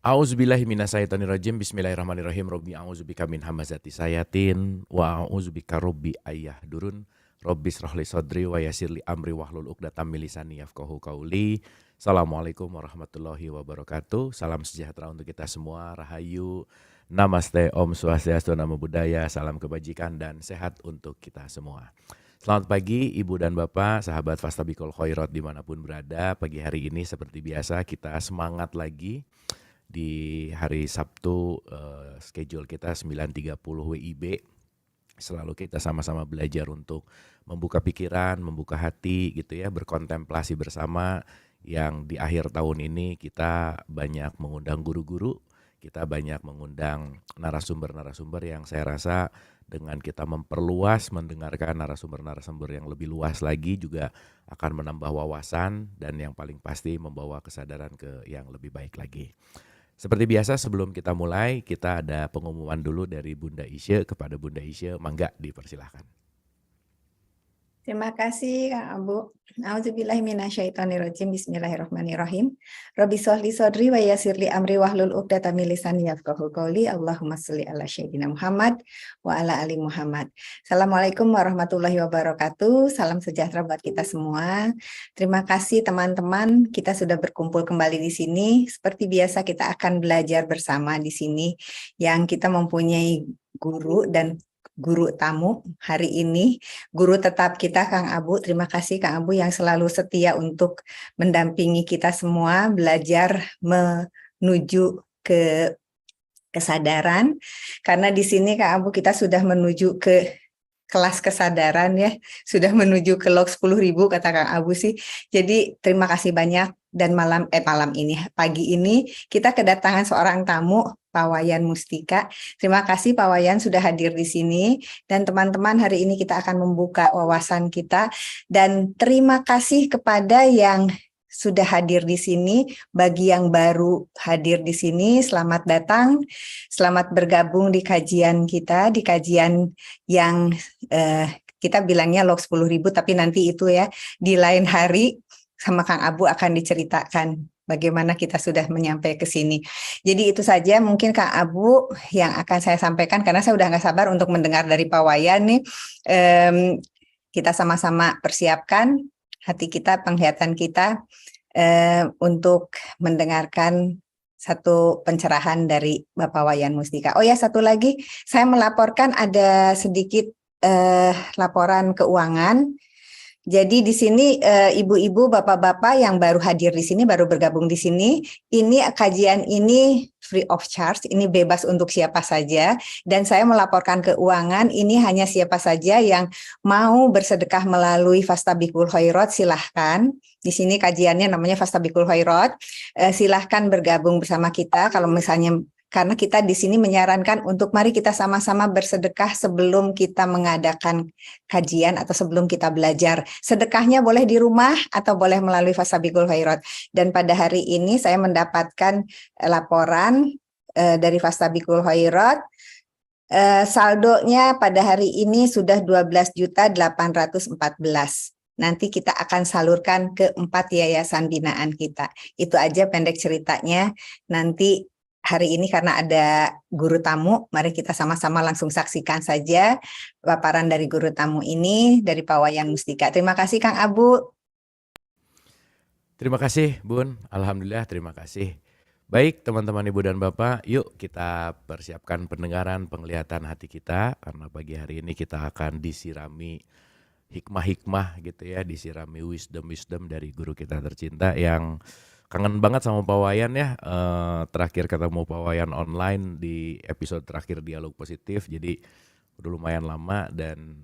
A'udzubillahi minasyaitonirrajim. Bismillahirrahmanirrahim. Robbi a'udzubika min hamazati sayatin wa a'udzubika robbi ayyahdurun. Robbi shrahli sodri wa yassirli amri wahlul 'uqdatam min lisani yafqahu qauli. Assalamualaikum warahmatullahi wabarakatuh. Salam sejahtera untuk kita semua. Rahayu, namaste, Om Swastiastu, Namo Buddhaya, salam kebajikan dan sehat untuk kita semua. Selamat pagi Ibu dan Bapak, sahabat Fastabikul Khairat dimanapun berada. Pagi hari ini seperti biasa kita semangat lagi di hari Sabtu. Schedule kita 9.30 WIB. Selalu kita sama-sama belajar untuk membuka pikiran, membuka hati gitu ya, berkontemplasi bersama. Yang di akhir tahun ini kita banyak mengundang guru-guru, kita banyak mengundang narasumber-narasumber yang saya rasa dengan kita memperluas mendengarkan narasumber-narasumber yang lebih luas lagi juga akan menambah wawasan dan yang paling pasti membawa kesadaran ke yang lebih baik lagi. Seperti biasa sebelum kita mulai, kita ada pengumuman dulu dari Bunda Isya kepada Bunda Isya. Mangga dipersilahkan. Terima kasih Kang Abu. A'udzubillahi minasyaitonirrajim. Bismillahirrahmanirrahim. Rabbi sholli sodri wa yassirli amri wahlul 'uqdatam min lisani yafqahu qauli. Allahumma sholli ala sayyidina Muhammad wa ala ali Muhammad. Assalamualaikum warahmatullahi wabarakatuh. Salam sejahtera buat kita semua. Terima kasih teman-teman, kita sudah berkumpul kembali di sini. Seperti biasa kita akan belajar bersama di sini yang kita mempunyai guru dan guru tamu hari ini, guru tetap kita Kang Abu. Terima kasih Kang Abu yang selalu setia untuk mendampingi kita semua belajar menuju ke kesadaran. Karena di sini Kang Abu kita sudah menuju ke kelas kesadaran ya, sudah menuju ke log 10.000 kata Kang Abu sih. Jadi terima kasih banyak dan pagi ini kita kedatangan seorang tamu, Pak Wayan Mustika. Terima kasih Pak Wayan sudah hadir di sini dan teman-teman hari ini kita akan membuka wawasan kita dan terima kasih kepada yang sudah hadir di sini. Bagi yang baru hadir di sini, selamat datang, selamat bergabung di kajian kita, di kajian yang kita bilangnya log 10.000, tapi nanti itu ya di lain hari sama Kang Abu akan diceritakan bagaimana kita sudah menyampai ke sini. Jadi itu saja mungkin Kang Abu yang akan saya sampaikan karena saya udah nggak sabar untuk mendengar dari Pak Wayan nih. Kita sama-sama persiapkan hati kita, penglihatan kita untuk mendengarkan satu pencerahan dari Bapak Wayan Mustika. Oh ya, satu lagi saya melaporkan ada sedikit laporan keuangan. Jadi di sini ibu-ibu, bapak-bapak yang baru hadir di sini, baru bergabung di sini, ini kajian ini free of charge, ini bebas untuk siapa saja. Dan saya melaporkan keuangan ini hanya siapa saja yang mau bersedekah melalui Fastabikul Khairat, silahkan. Di sini kajiannya namanya Fastabikul Khairat. Silahkan bergabung bersama kita. Kalau misalnya karena kita di sini menyarankan untuk mari kita sama-sama bersedekah sebelum kita mengadakan kajian atau sebelum kita belajar. Sedekahnya boleh di rumah atau boleh melalui Fastabikul Khairat. Dan pada hari ini saya mendapatkan laporan dari Fastabikul Khairat. Saldonya pada hari ini sudah 12.814. Nanti kita akan salurkan ke 4 yayasan binaan kita. Itu aja pendek ceritanya. Nanti hari ini karena ada guru tamu, mari kita sama-sama langsung saksikan saja paparan dari guru tamu ini dari Pak Wayan Mustika. Terima kasih Kang Abu. Terima kasih Bun, Alhamdulillah terima kasih. Baik teman-teman Ibu dan Bapak, yuk kita persiapkan pendengaran, penglihatan hati kita. Karena pagi hari ini kita akan disirami hikmah-hikmah gitu ya, disirami wisdom-wisdom dari guru kita tercinta yang kangen banget sama Pak Wayan ya. Terakhir ketemu Pak Wayan online di episode terakhir Dialog Positif. Jadi udah lumayan lama dan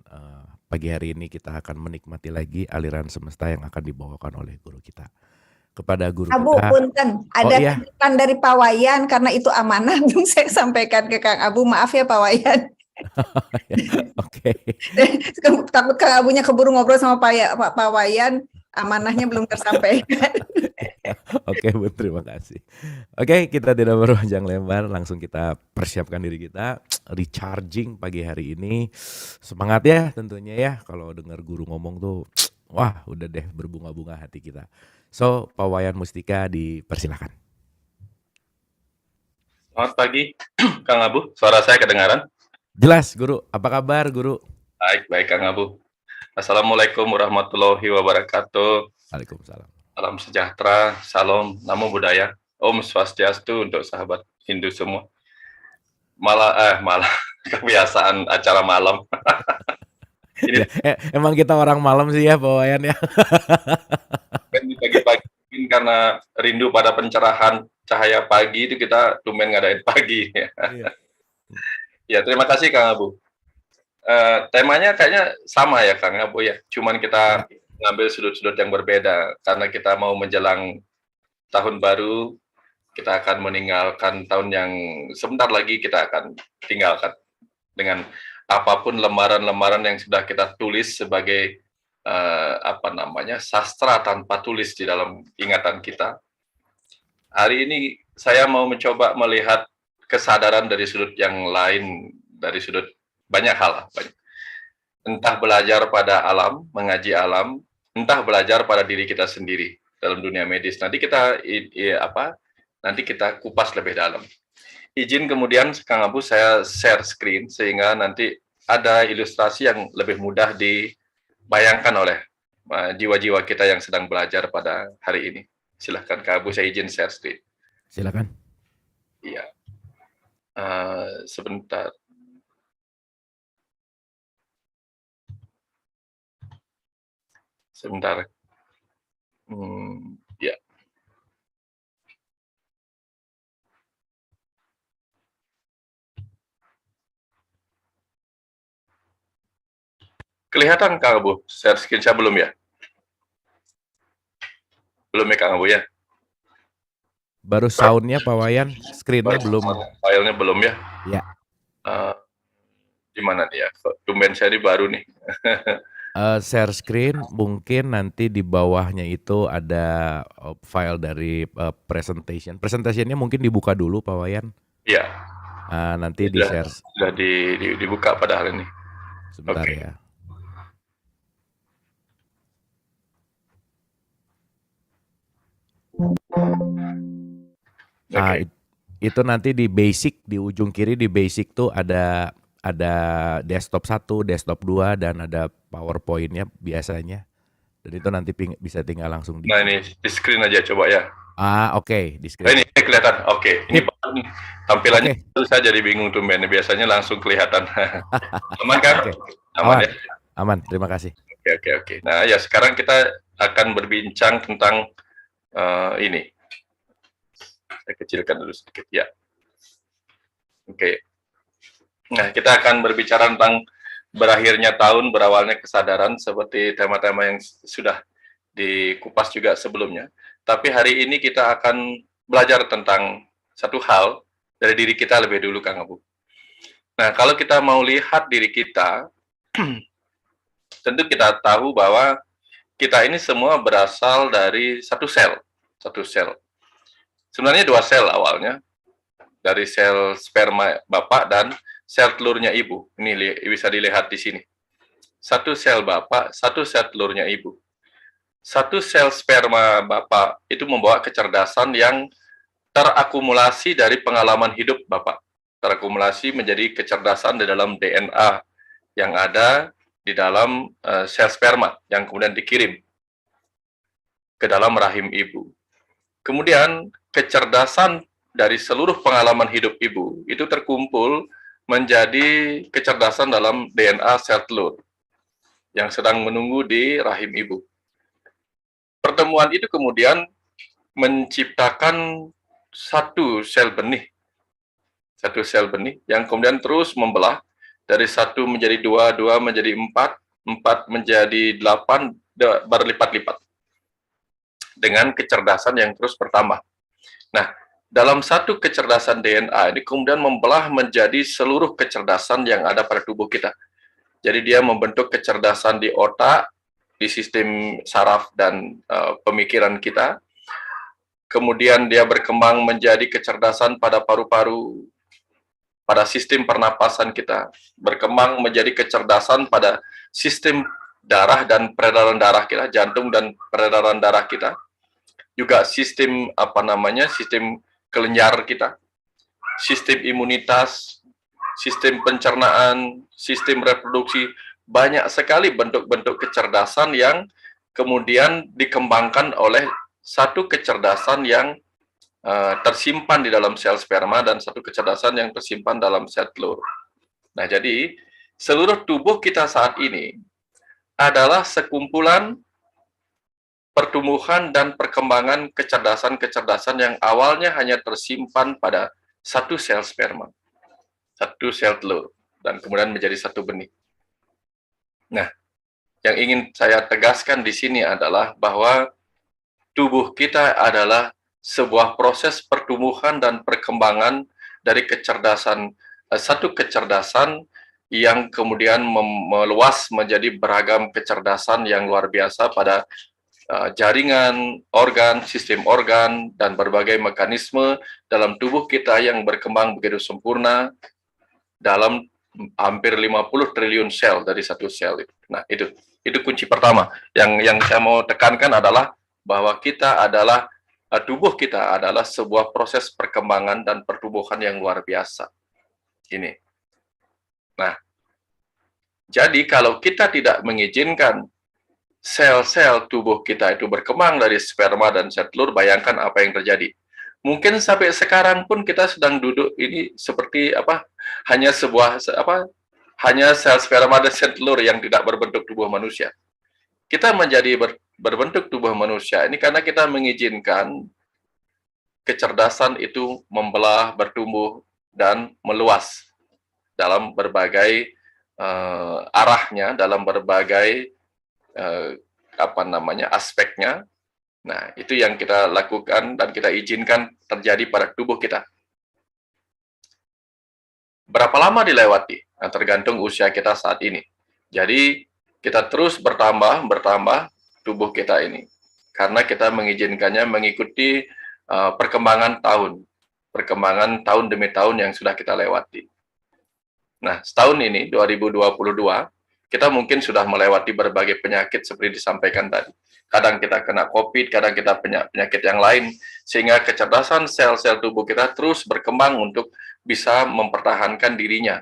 pagi hari ini kita akan menikmati lagi aliran semesta yang akan dibawakan oleh guru kita. Kepada guru Abu, kita. punten, ada titipan dari Pak Wayan karena itu amanah belum saya sampaikan ke Kang Abu. Maaf ya Pak Wayan. Oke. Takut Kang Abunya keburu ngobrol sama Pak Wayan. Amanahnya belum tersampaikan. Oke Bun, terima kasih. Oke, kita tidak berpanjang lebar, langsung kita persiapkan diri kita, recharging pagi hari ini. Semangat ya tentunya ya, kalau dengar guru ngomong tuh, wah udah deh berbunga-bunga hati kita. So, Pak Wayan Mustika dipersilakan. Selamat pagi, Kang Abu. Suara saya kedengaran? Jelas, Guru. Apa kabar, Guru? Baik, baik, Kang Abu. Assalamualaikum warahmatullahi wabarakatuh. Waalaikumsalam. Salam sejahtera, salam namo buddhaya. Om Swastiastu untuk sahabat Hindu semua. Malah kebiasaan acara malam. Ya, emang kita orang malam sih ya, Pak Wayan ya. Ini pagi-pagi mungkin karena rindu pada pencerahan cahaya pagi itu kita tumben ngadain pagi. Iya. Ya, terima kasih Kang Abu. Temanya kayaknya sama ya Kang Abu ya. Cuman kita ngambil sudut-sudut yang berbeda karena kita mau menjelang tahun baru, kita akan meninggalkan tahun yang sebentar lagi kita akan tinggalkan dengan apapun lembaran-lembaran yang sudah kita tulis sebagai sastra tanpa tulis di dalam ingatan kita. Hari ini saya mau mencoba melihat kesadaran dari sudut yang lain, dari sudut banyak hal. Entah belajar pada alam, mengaji alam, entah belajar pada diri kita sendiri dalam dunia medis. Nanti kita kupas lebih dalam. Izin kemudian Kang Abu saya share screen sehingga nanti ada ilustrasi yang lebih mudah dibayangkan oleh jiwa-jiwa kita yang sedang belajar pada hari ini. Silahkan Kang Abu, saya izin share screen. Silakan. Iya. Sebentar. Ya. Kelihatan Kang Abu, share screen saya belum ya? Belum ya Kang Abu ya? Baru soundnya Pak Wayan, screennya belum. Filenya belum ya? Ya. Gimana nih ya? Tumben saya ini baru nih. Share screen mungkin nanti di bawahnya itu ada file dari presentation. Presentationnya mungkin dibuka dulu Pak Wayan. Iya. Nanti di share. Sudah dibuka pada hari ini. Sebentar ya. Nah, itu nanti di basic, di ujung kiri di basic tuh ada desktop 1, desktop 2 dan ada PowerPoint-nya biasanya. Dan itu nanti bisa tinggal langsung Nah, ini di screen aja coba ya. Oke, di screen. Ini kelihatan. Oke. Ini tampilannya saya jadi bingung tuh men. Biasanya langsung kelihatan. Aman kan? Aman ya? Aman, terima kasih. Oke. Nah, ya sekarang kita akan berbincang tentang ini. Saya kecilkan dulu sedikit ya. Oke. Nah, kita akan berbicara tentang berakhirnya tahun, berawalnya kesadaran seperti tema-tema yang sudah dikupas juga sebelumnya. Tapi hari ini kita akan belajar tentang satu hal dari diri kita lebih dulu, Kang Abu. Nah, kalau kita mau lihat diri kita, tentu kita tahu bahwa kita ini semua berasal dari satu sel. Sebenarnya 2 sel awalnya, dari sel sperma bapak dan sel telurnya ibu. Ini bisa dilihat di sini. 1 sel bapak, 1 sel telurnya ibu. 1 sel sperma bapak itu membawa kecerdasan yang terakumulasi dari pengalaman hidup bapak. Terakumulasi menjadi kecerdasan di dalam DNA yang ada di dalam sel sperma yang kemudian dikirim ke dalam rahim ibu. Kemudian kecerdasan dari seluruh pengalaman hidup ibu itu terkumpul menjadi kecerdasan dalam DNA sel telur yang sedang menunggu di rahim ibu. Pertemuan itu kemudian menciptakan satu sel benih yang kemudian terus membelah dari 1 menjadi 2, 2 menjadi 4, 4 menjadi 8, berlipat-lipat dengan kecerdasan yang terus bertambah. Nah, dalam satu kecerdasan DNA ini kemudian membelah menjadi seluruh kecerdasan yang ada pada tubuh kita. Jadi dia membentuk kecerdasan di otak, di sistem saraf dan pemikiran kita. Kemudian dia berkembang menjadi kecerdasan pada paru-paru, pada sistem pernapasan kita, berkembang menjadi kecerdasan pada sistem darah dan peredaran darah kita, jantung dan peredaran darah kita. Juga sistem sistem kelenjar kita, sistem imunitas, sistem pencernaan, sistem reproduksi, banyak sekali bentuk-bentuk kecerdasan yang kemudian dikembangkan oleh satu kecerdasan yang tersimpan di dalam sel sperma dan satu kecerdasan yang tersimpan dalam sel telur. Nah, jadi seluruh tubuh kita saat ini adalah sekumpulan pertumbuhan dan perkembangan kecerdasan-kecerdasan yang awalnya hanya tersimpan pada satu sel sperma, satu sel telur, dan kemudian menjadi satu benih. Nah, yang ingin saya tegaskan di sini adalah bahwa tubuh kita adalah sebuah proses pertumbuhan dan perkembangan dari kecerdasan, satu kecerdasan yang kemudian meluas menjadi beragam kecerdasan yang luar biasa pada jaringan, organ, sistem organ, dan berbagai mekanisme dalam tubuh kita yang berkembang begitu sempurna dalam hampir 50 triliun sel dari satu sel itu. Nah, itu kunci pertama. Yang saya mau tekankan adalah bahwa kita adalah tubuh kita adalah sebuah proses perkembangan dan pertumbuhan yang luar biasa. Ini. Nah, jadi kalau kita tidak mengizinkan sel-sel tubuh kita itu berkembang dari sperma dan sel telur, bayangkan apa yang terjadi. Mungkin sampai sekarang pun kita sedang duduk ini seperti hanya hanya sel sperma dan sel telur yang tidak berbentuk tubuh manusia. Kita menjadi berbentuk tubuh manusia ini karena kita mengizinkan kecerdasan itu membelah, bertumbuh, dan meluas dalam berbagai arahnya, dalam berbagai aspeknya. Nah, itu yang kita lakukan dan kita izinkan terjadi pada tubuh kita. Berapa lama dilewati? Nah, tergantung usia kita saat ini. Jadi, kita terus bertambah tubuh kita ini. Karena kita mengizinkannya mengikuti perkembangan tahun demi tahun yang sudah kita lewati. Nah, setahun ini, 2022, kita mungkin sudah melewati berbagai penyakit seperti disampaikan tadi. Kadang kita kena COVID, kadang kita penyakit yang lain, sehingga kecerdasan sel-sel tubuh kita terus berkembang untuk bisa mempertahankan dirinya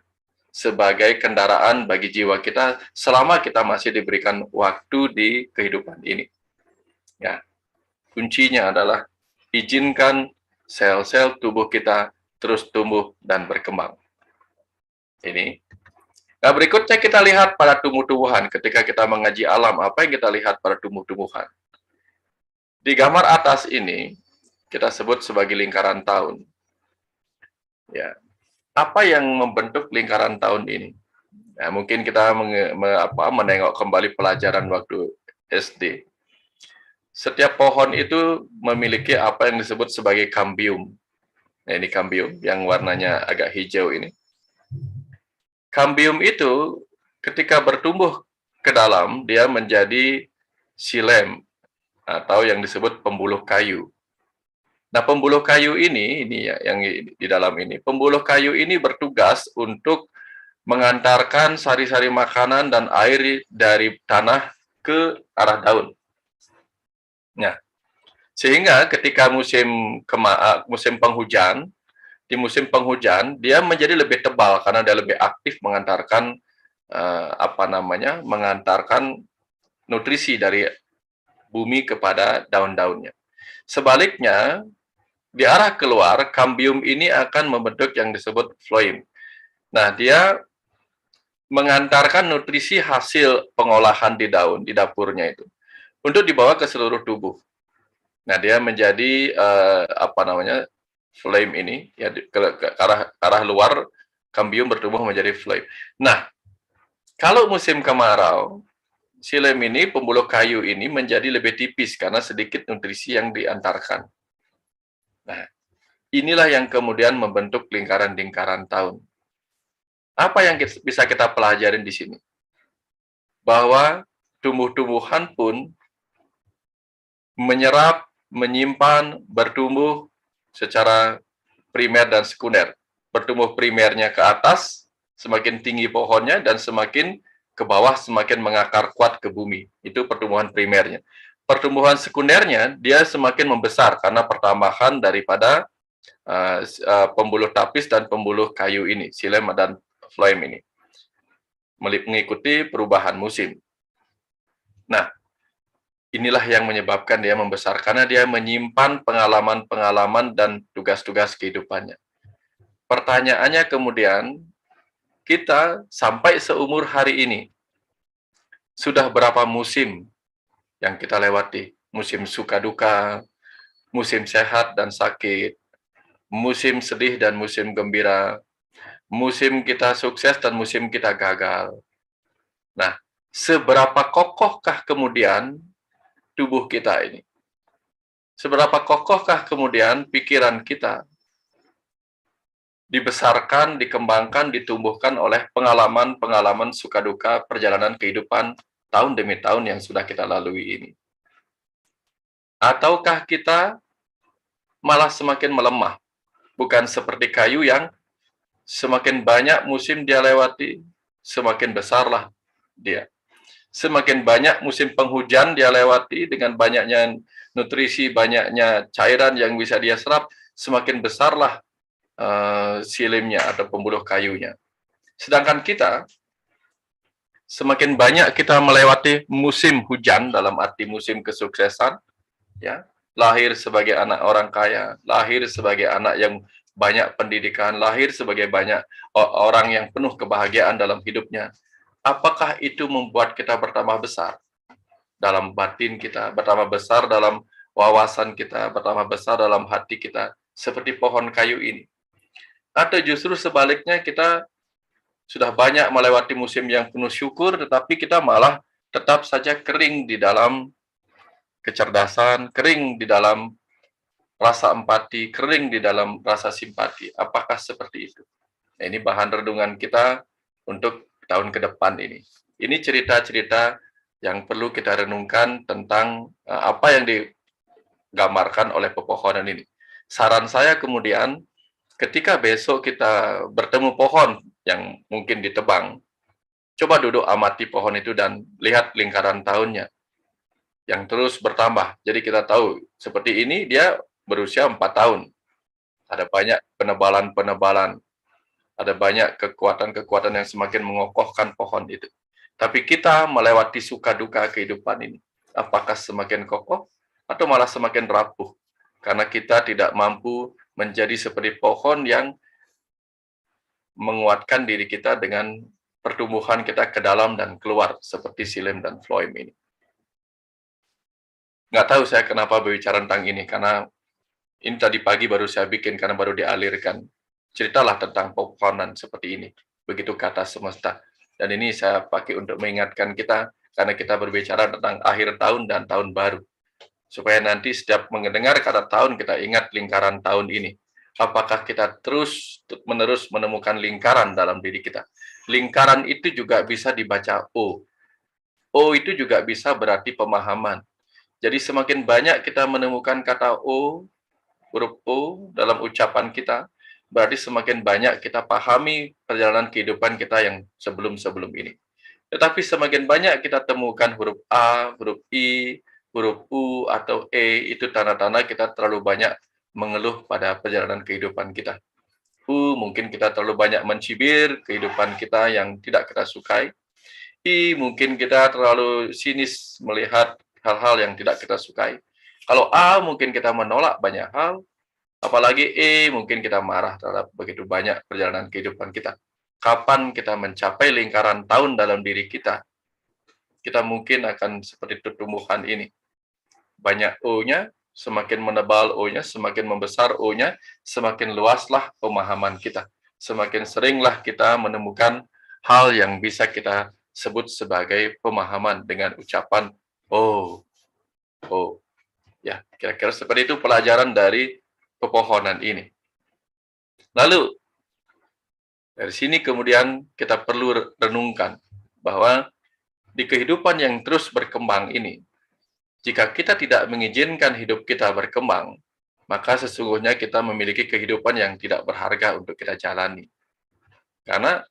sebagai kendaraan bagi jiwa kita selama kita masih diberikan waktu di kehidupan ini. Ya, kuncinya adalah izinkan sel-sel tubuh kita terus tumbuh dan berkembang. Ini. Nah, berikutnya kita lihat pada tumbuh-tumbuhan. Ketika kita mengaji alam, apa yang kita lihat pada tumbuh-tumbuhan? Di gambar atas ini, kita sebut sebagai lingkaran tahun. Ya, apa yang membentuk lingkaran tahun ini? Nah, mungkin kita menengok kembali pelajaran waktu SD. Setiap pohon itu memiliki apa yang disebut sebagai kambium. Nah, ini kambium yang warnanya agak hijau ini. Kambium itu ketika bertumbuh ke dalam, dia menjadi xilem atau yang disebut pembuluh kayu. Nah, pembuluh kayu ini ya, yang di dalam ini, pembuluh kayu ini bertugas untuk mengantarkan sari-sari makanan dan air dari tanah ke arah daun. Nah, sehingga ketika musim penghujan, di musim penghujan dia menjadi lebih tebal karena dia lebih aktif mengantarkan mengantarkan nutrisi dari bumi kepada daun-daunnya. Sebaliknya, di arah keluar, kambium ini akan membentuk yang disebut phloem. Nah, dia mengantarkan nutrisi hasil pengolahan di daun, di dapurnya itu, untuk dibawa ke seluruh tubuh. Nah, dia menjadi phloem ini, ya ke arah luar, kambium bertumbuh menjadi phloem. Nah, kalau musim kemarau, xilem ini, pembuluh kayu ini menjadi lebih tipis karena sedikit nutrisi yang diantarkan. Nah, inilah yang kemudian membentuk lingkaran-lingkaran tahun. Apa yang bisa kita pelajarin di sini? Bahwa tumbuh-tumbuhan pun menyerap, menyimpan, bertumbuh secara primer dan sekunder. Bertumbuh primernya ke atas, semakin tinggi pohonnya, dan semakin ke bawah, semakin mengakar kuat ke bumi. Itu pertumbuhan primernya. Pertumbuhan sekundernya, dia semakin membesar karena pertambahan daripada pembuluh tapis dan pembuluh kayu ini, xilem dan floem ini, mengikuti perubahan musim. Nah, inilah yang menyebabkan dia membesar, karena dia menyimpan pengalaman-pengalaman dan tugas-tugas kehidupannya. Pertanyaannya kemudian, kita sampai seumur hari ini, sudah berapa musim yang kita lewati? Musim suka duka, musim sehat dan sakit, musim sedih dan musim gembira, musim kita sukses dan musim kita gagal. Nah, seberapa kokohkah kemudian tubuh kita ini? Seberapa kokohkah kemudian pikiran kita dibesarkan, dikembangkan, ditumbuhkan oleh pengalaman-pengalaman suka duka perjalanan kehidupan tahun demi tahun yang sudah kita lalui ini? Ataukah kita malah semakin melemah? Bukan seperti kayu yang semakin banyak musim dia lewati, semakin besarlah dia. Semakin banyak musim penghujan dia lewati dengan banyaknya nutrisi, banyaknya cairan yang bisa dia serap, semakin besarlah silimnya atau pembuluh kayunya. Sedangkan kita, semakin banyak kita melewati musim hujan dalam arti musim kesuksesan, ya, lahir sebagai anak orang kaya, lahir sebagai anak yang banyak pendidikan, lahir sebagai banyak orang yang penuh kebahagiaan dalam hidupnya. Apakah itu membuat kita bertambah besar dalam batin kita, bertambah besar dalam wawasan kita, bertambah besar dalam hati kita, seperti pohon kayu ini? Atau justru sebaliknya, kita sudah banyak melewati musim yang penuh syukur, tetapi kita malah tetap saja kering di dalam kecerdasan, kering di dalam rasa empati, kering di dalam rasa simpati. Apakah seperti itu? Nah, ini bahan renungan kita untuk tahun ke depan ini. Ini cerita-cerita yang perlu kita renungkan tentang apa yang digambarkan oleh pepohonan ini. Saran saya kemudian, ketika besok kita bertemu pohon yang mungkin ditebang, coba duduk amati pohon itu dan lihat lingkaran tahunnya yang terus bertambah. Jadi kita tahu, seperti ini dia berusia 4 tahun. Ada banyak penebalan-penebalan, ada banyak kekuatan-kekuatan yang semakin mengokohkan pohon itu. Tapi kita melewati suka duka kehidupan ini, apakah semakin kokoh atau malah semakin rapuh? Karena kita tidak mampu menjadi seperti pohon yang menguatkan diri kita dengan pertumbuhan kita ke dalam dan keluar, seperti xilem dan floem ini. Nggak tahu saya kenapa berbicara tentang ini, karena ini tadi pagi baru saya bikin, karena baru dialirkan. Ceritalah tentang pepohonan seperti ini. Begitu kata semesta. Dan ini saya pakai untuk mengingatkan kita, karena kita berbicara tentang akhir tahun dan tahun baru. Supaya nanti setiap mendengar kata tahun, kita ingat lingkaran tahun ini. Apakah kita terus-menerus menemukan lingkaran dalam diri kita? Lingkaran itu juga bisa dibaca O. O itu juga bisa berarti pemahaman. Jadi semakin banyak kita menemukan kata O, huruf O dalam ucapan kita, berarti semakin banyak kita pahami perjalanan kehidupan kita yang sebelum-sebelum ini. Tetapi semakin banyak kita temukan huruf A, huruf I, huruf U, atau E, itu tanda-tanda kita terlalu banyak mengeluh pada perjalanan kehidupan kita. U, mungkin kita terlalu banyak mencibir kehidupan kita yang tidak kita sukai. I, mungkin kita terlalu sinis melihat hal-hal yang tidak kita sukai. Kalau A, mungkin kita menolak banyak hal. Apalagi E, mungkin kita marah terhadap begitu banyak perjalanan kehidupan kita. Kapan kita mencapai lingkaran tahun dalam diri kita, kita mungkin akan seperti tumbuhan ini. Banyak O-nya, semakin menebal O-nya, semakin membesar O-nya, semakin luaslah pemahaman kita. Semakin seringlah kita menemukan hal yang bisa kita sebut sebagai pemahaman dengan ucapan oh. Ya, kira-kira seperti itu pelajaran dari pepohonan ini. Lalu, dari sini kemudian kita perlu renungkan bahwa di kehidupan yang terus berkembang ini, jika kita tidak mengizinkan hidup kita berkembang, maka sesungguhnya kita memiliki kehidupan yang tidak berharga untuk kita jalani. Karena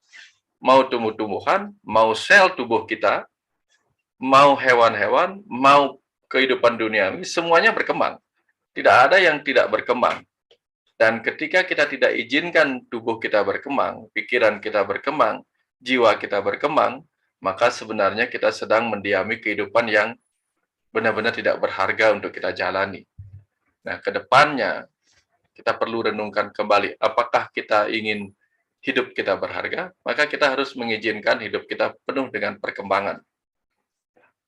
mau tumbuh-tumbuhan, mau sel tubuh kita, mau hewan-hewan, mau kehidupan duniawi, semuanya berkembang. Tidak ada yang tidak berkembang. Dan ketika kita tidak izinkan tubuh kita berkembang, pikiran kita berkembang, jiwa kita berkembang, maka sebenarnya kita sedang mendiami kehidupan yang benar-benar tidak berharga untuk kita jalani. Nah, ke depannya kita perlu renungkan kembali, apakah kita ingin hidup kita berharga, maka kita harus mengizinkan hidup kita penuh dengan perkembangan.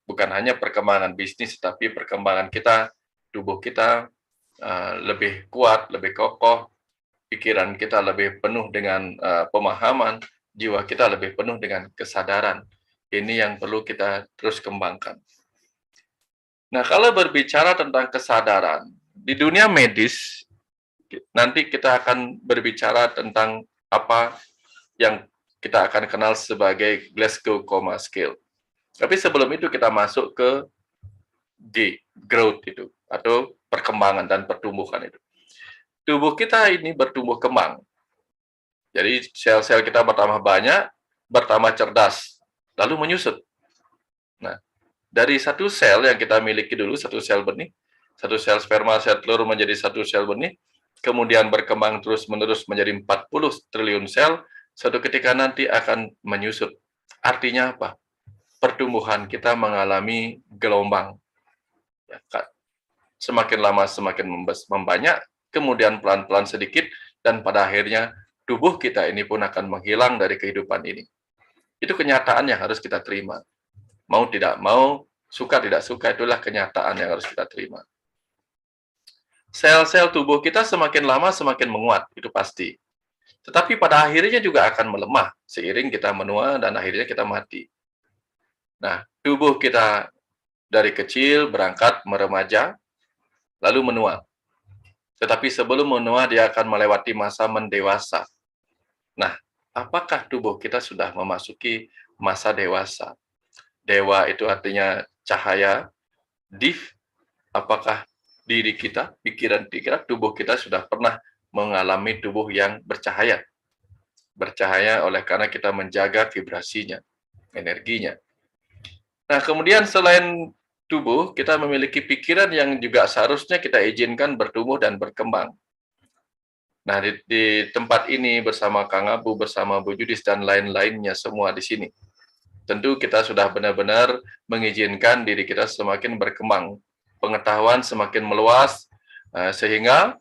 Bukan hanya perkembangan bisnis, tapi perkembangan kita, tubuh kita lebih kuat, lebih kokoh, pikiran kita lebih penuh dengan pemahaman, jiwa kita lebih penuh dengan kesadaran. Ini yang perlu kita terus kembangkan. Nah, kalau berbicara tentang kesadaran, di dunia medis, nanti kita akan berbicara tentang apa yang kita akan kenal sebagai Glasgow Coma Scale. Tapi sebelum itu kita masuk ke G, growth itu, atau perkembangan dan pertumbuhan itu. Tubuh kita ini bertumbuh kembang. Jadi sel-sel kita bertambah banyak, bertambah cerdas, lalu menyusut. Nah, dari satu sel yang kita miliki dulu, satu sel benih, satu sel sperma, sel telur menjadi satu sel benih, kemudian berkembang terus-menerus menjadi 40 triliun sel, suatu ketika nanti akan menyusut. Artinya apa? Pertumbuhan kita mengalami gelombang. Ya, semakin lama semakin membanyak, kemudian pelan-pelan sedikit, dan pada akhirnya tubuh kita ini pun akan menghilang dari kehidupan ini. Itu kenyataan yang harus kita terima. Mau tidak mau, suka tidak suka, itulah kenyataan yang harus kita terima. Sel-sel tubuh kita semakin lama semakin menguat, itu pasti. Tetapi pada akhirnya juga akan melemah, seiring kita menua dan akhirnya kita mati. Nah, tubuh kita dari kecil berangkat meremaja, lalu menua. Tetapi sebelum menua, dia akan melewati masa mendewasa. Nah, apakah tubuh kita sudah memasuki masa dewasa? Dewa itu artinya cahaya. Div, apakah diri kita, pikiran kita, tubuh kita sudah pernah mengalami tubuh yang bercahaya? Bercahaya oleh karena kita menjaga vibrasinya, energinya. Nah, kemudian selain tubuh, kita memiliki pikiran yang juga seharusnya kita izinkan bertumbuh dan berkembang. Nah, di tempat ini bersama Kang Abu, bersama Bu Judis, dan lain-lainnya semua di sini. Tentu kita sudah benar-benar mengizinkan diri kita semakin berkembang. Pengetahuan semakin meluas, sehingga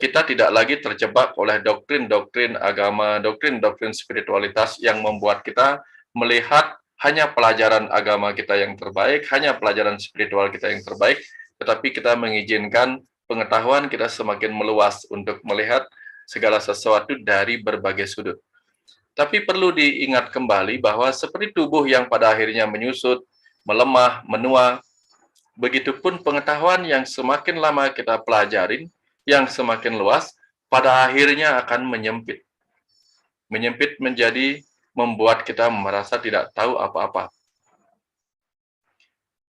kita tidak lagi terjebak oleh doktrin-doktrin agama, doktrin-doktrin spiritualitas yang membuat kita melihat hanya pelajaran agama kita yang terbaik, hanya pelajaran spiritual kita yang terbaik, tetapi kita mengizinkan pengetahuan kita semakin meluas untuk melihat segala sesuatu dari berbagai sudut. Tapi perlu diingat kembali bahwa seperti tubuh yang pada akhirnya menyusut, melemah, menua, begitupun pengetahuan yang semakin lama kita pelajarin, yang semakin luas, pada akhirnya akan menyempit. Menyempit menjadi membuat kita merasa tidak tahu apa-apa.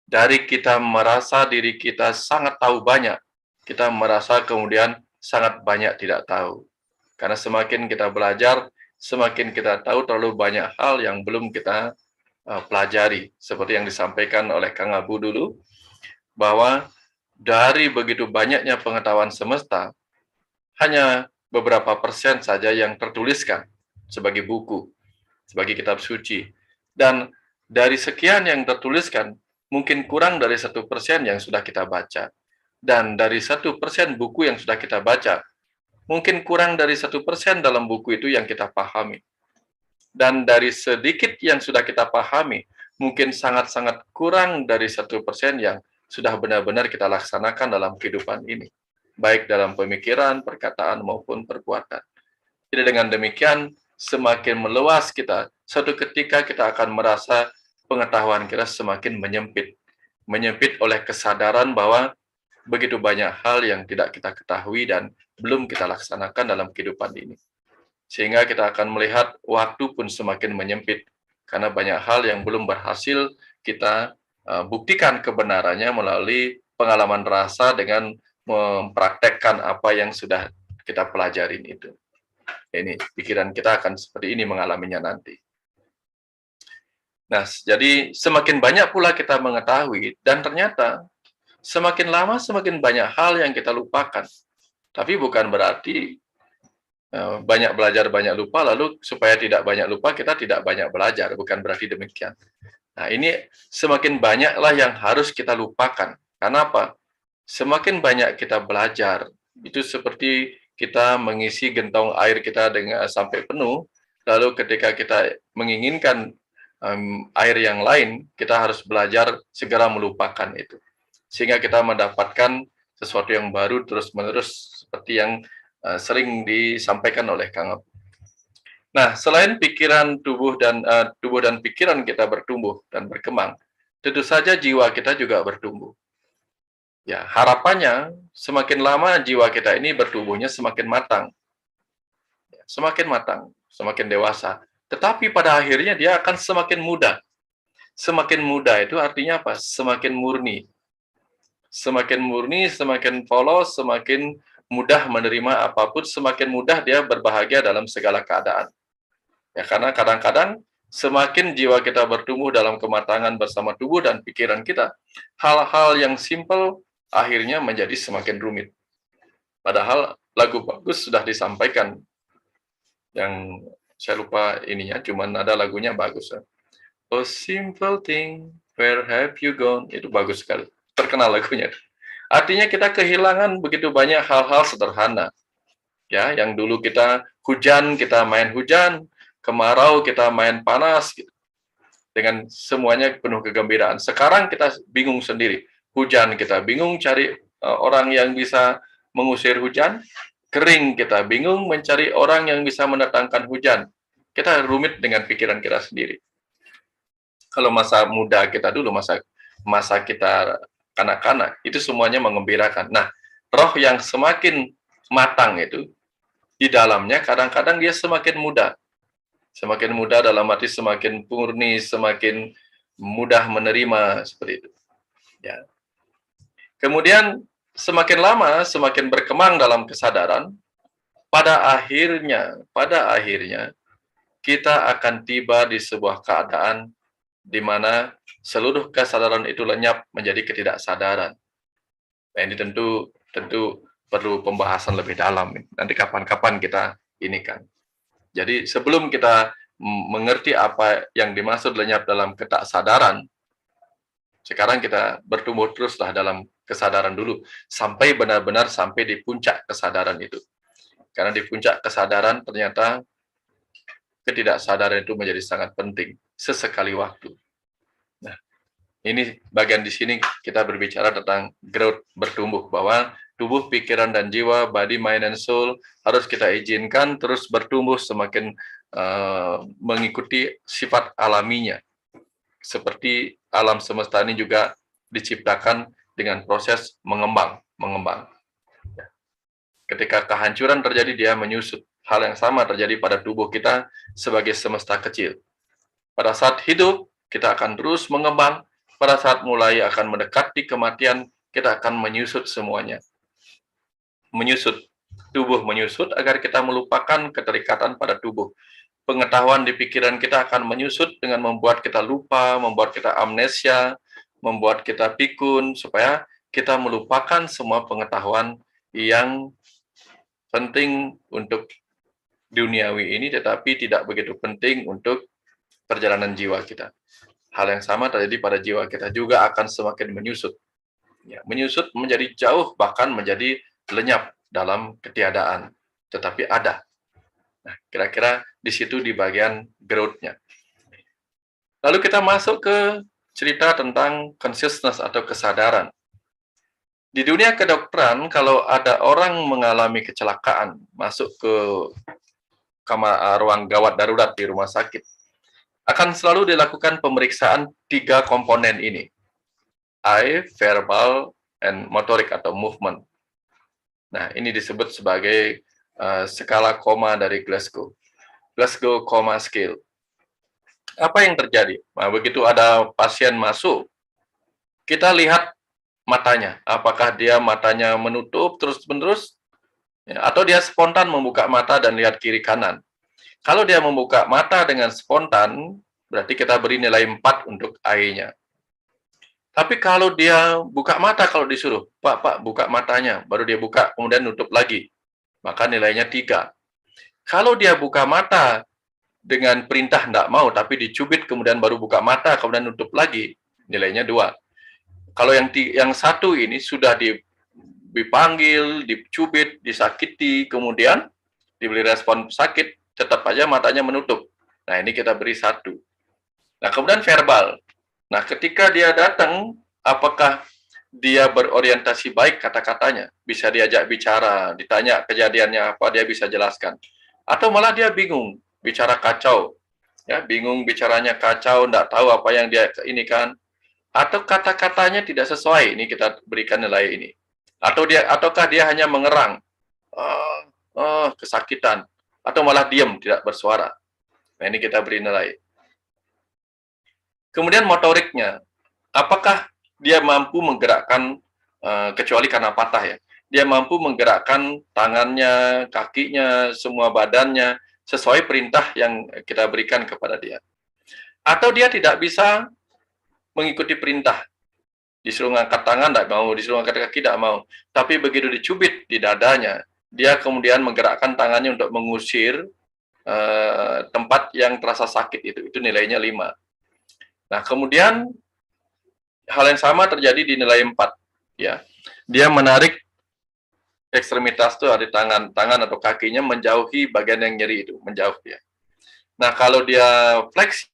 Dari kita merasa diri kita sangat tahu banyak, kita merasa kemudian sangat banyak tidak tahu. Karena semakin kita belajar, semakin kita tahu terlalu banyak hal yang belum kita pelajari. Seperti yang disampaikan oleh Kang Abu dulu, bahwa dari begitu banyaknya pengetahuan semesta, hanya beberapa persen saja yang tertuliskan sebagai buku, sebagai kitab suci. Dan dari sekian yang tertuliskan, mungkin kurang dari 1% yang sudah kita baca. Dan dari 1% buku yang sudah kita baca, mungkin kurang dari 1% dalam buku itu yang kita pahami. Dan dari sedikit yang sudah kita pahami, mungkin sangat-sangat kurang dari 1% yang sudah benar-benar kita laksanakan dalam kehidupan ini. Baik dalam pemikiran, perkataan, maupun perbuatan. Jadi dengan demikian, semakin meluas kita, suatu ketika kita akan merasa pengetahuan kita semakin menyempit. Menyempit oleh kesadaran bahwa begitu banyak hal yang tidak kita ketahui dan belum kita laksanakan dalam kehidupan ini. Sehingga kita akan melihat waktu pun semakin menyempit, karena banyak hal yang belum berhasil kita buktikan kebenarannya melalui pengalaman rasa dengan mempraktekkan apa yang sudah kita pelajarin itu. Ini pikiran kita akan seperti ini mengalaminya nanti. Nah, jadi semakin banyak pula kita mengetahui, dan ternyata semakin lama semakin banyak hal yang kita lupakan. Tapi bukan berarti banyak belajar, banyak lupa, lalu supaya tidak banyak lupa, kita tidak banyak belajar. Bukan berarti demikian. Nah, ini semakin banyaklah yang harus kita lupakan. Karena apa? Semakin banyak kita belajar, itu seperti kita mengisi gentong air kita dengan sampai penuh, lalu ketika kita menginginkan air yang lain, kita harus belajar segera melupakan itu. Sehingga kita mendapatkan sesuatu yang baru terus-menerus seperti yang sering disampaikan oleh Kang Abu. Nah, selain pikiran tubuh dan pikiran kita bertumbuh dan berkembang, tentu saja jiwa kita juga bertumbuh. Ya, harapannya semakin lama jiwa kita ini bertumbuhnya semakin matang. Semakin matang, semakin dewasa. Tetapi pada akhirnya dia akan semakin muda. Semakin muda itu artinya apa? Semakin murni. Semakin murni, semakin polos, semakin mudah menerima apapun, semakin mudah dia berbahagia dalam segala keadaan. Ya, karena kadang-kadang semakin jiwa kita bertumbuh dalam kematangan bersama tubuh dan pikiran kita, hal-hal yang simpel akhirnya menjadi semakin rumit. Padahal lagu bagus sudah disampaikan, yang saya lupa ininya, cuman ada lagunya bagus. Oh simple thing, where have you gone? Itu bagus sekali, terkenal lagunya. Artinya kita kehilangan begitu banyak hal-hal sederhana. Ya, yang dulu kita hujan, kita main hujan, kemarau kita main panas, gitu. Dengan semuanya penuh kegembiraan. Sekarang kita bingung sendiri. Hujan kita bingung cari orang yang bisa mengusir hujan. Kering kita bingung mencari orang yang bisa mendatangkan hujan. Kita rumit dengan pikiran kita sendiri. Kalau masa muda kita dulu, masa kita kanak-kanak, itu semuanya mengembirakan. Nah, roh yang semakin matang itu, di dalamnya kadang-kadang dia semakin muda. Semakin muda dalam arti semakin murni, semakin mudah menerima, seperti itu. Ya. Kemudian semakin lama, semakin berkembang dalam kesadaran, pada akhirnya kita akan tiba di sebuah keadaan di mana seluruh kesadaran itu lenyap menjadi ketidaksadaran. Nah, ini tentu perlu pembahasan lebih dalam. Nanti kapan-kapan kita ini kan. Jadi sebelum kita mengerti apa yang dimaksud lenyap dalam ketidaksadaran, sekarang kita bertumbuh teruslah dalam kesadaran dulu, sampai benar-benar sampai di puncak kesadaran itu. Karena di puncak kesadaran ternyata ketidaksadaran itu menjadi sangat penting sesekali waktu. Nah, ini bagian di sini kita berbicara tentang growth, bertumbuh, bahwa tubuh, pikiran, dan jiwa, body, mind, and soul harus kita izinkan terus bertumbuh semakin mengikuti sifat alaminya. Seperti alam semesta ini juga diciptakan dengan proses mengembang. Ketika kehancuran terjadi, dia menyusut. Hal yang sama terjadi pada tubuh kita sebagai semesta kecil. Pada saat hidup, kita akan terus mengembang. Pada saat mulai akan mendekati kematian, kita akan menyusut semuanya. Menyusut. Tubuh menyusut agar kita melupakan keterikatan pada tubuh. Pengetahuan di pikiran kita akan menyusut dengan membuat kita lupa, membuat kita amnesia, membuat kita pikun, supaya kita melupakan semua pengetahuan yang penting untuk duniawi ini, tetapi tidak begitu penting untuk perjalanan jiwa kita. Hal yang sama terjadi pada jiwa kita, juga akan semakin menyusut. Ya, menyusut menjadi jauh, bahkan menjadi lenyap dalam ketiadaan, tetapi ada. Nah, kira-kira di situ di bagian growth-nya. Lalu kita masuk ke cerita tentang consciousness atau kesadaran. Di dunia kedokteran, kalau ada orang mengalami kecelakaan, masuk ke kamar ruang gawat darurat di rumah sakit, akan selalu dilakukan pemeriksaan 3 komponen ini. Eye, verbal, and motorik atau movement. Nah, ini disebut sebagai skala koma dari Glasgow. Glasgow Coma Scale. Apa yang terjadi? Nah, begitu ada pasien masuk, kita lihat matanya. Apakah dia matanya menutup terus-menerus, ya, atau dia spontan membuka mata dan lihat kiri kanan. Kalau dia membuka mata dengan spontan, berarti kita beri nilai 4 untuk eye-nya. Tapi kalau dia buka mata, kalau disuruh, Pak, buka matanya, baru dia buka, kemudian nutup lagi, maka nilainya 3. Kalau dia buka mata dengan perintah tidak mau, tapi dicubit, kemudian baru buka mata, kemudian nutup lagi, nilainya 2. Kalau yang satu ini sudah dipanggil, dicubit, disakiti, kemudian diberi respon sakit, tetap aja matanya menutup. Nah, ini kita beri 1. Nah, kemudian verbal. Nah, ketika dia datang, apakah dia berorientasi baik kata-katanya? Bisa diajak bicara, ditanya kejadiannya apa, dia bisa jelaskan. Atau malah dia bingung, bicara kacau. Ya, bingung bicaranya kacau, tidak tahu apa yang dia ini kan. Atau kata-katanya tidak sesuai, ini kita berikan nilai ini. Ataukah dia hanya mengerang, kesakitan, atau malah diam, tidak bersuara. Nah, ini kita beri nilai. Kemudian motoriknya, apakah dia mampu menggerakkan, kecuali karena patah ya, dia mampu menggerakkan tangannya, kakinya, semua badannya, sesuai perintah yang kita berikan kepada dia. Atau dia tidak bisa mengikuti perintah, disuruh ngangkat tangan tidak mau, disuruh ngangkat kaki tidak mau, tapi begitu dicubit di dadanya, dia kemudian menggerakkan tangannya untuk mengusir tempat yang terasa sakit itu nilainya 5. Nah, kemudian hal yang sama terjadi di nilai 4. Ya, dia menarik ekstremitas itu dari tangan atau kakinya menjauhi bagian yang nyeri itu, menjauh dia. Nah, kalau dia fleksi,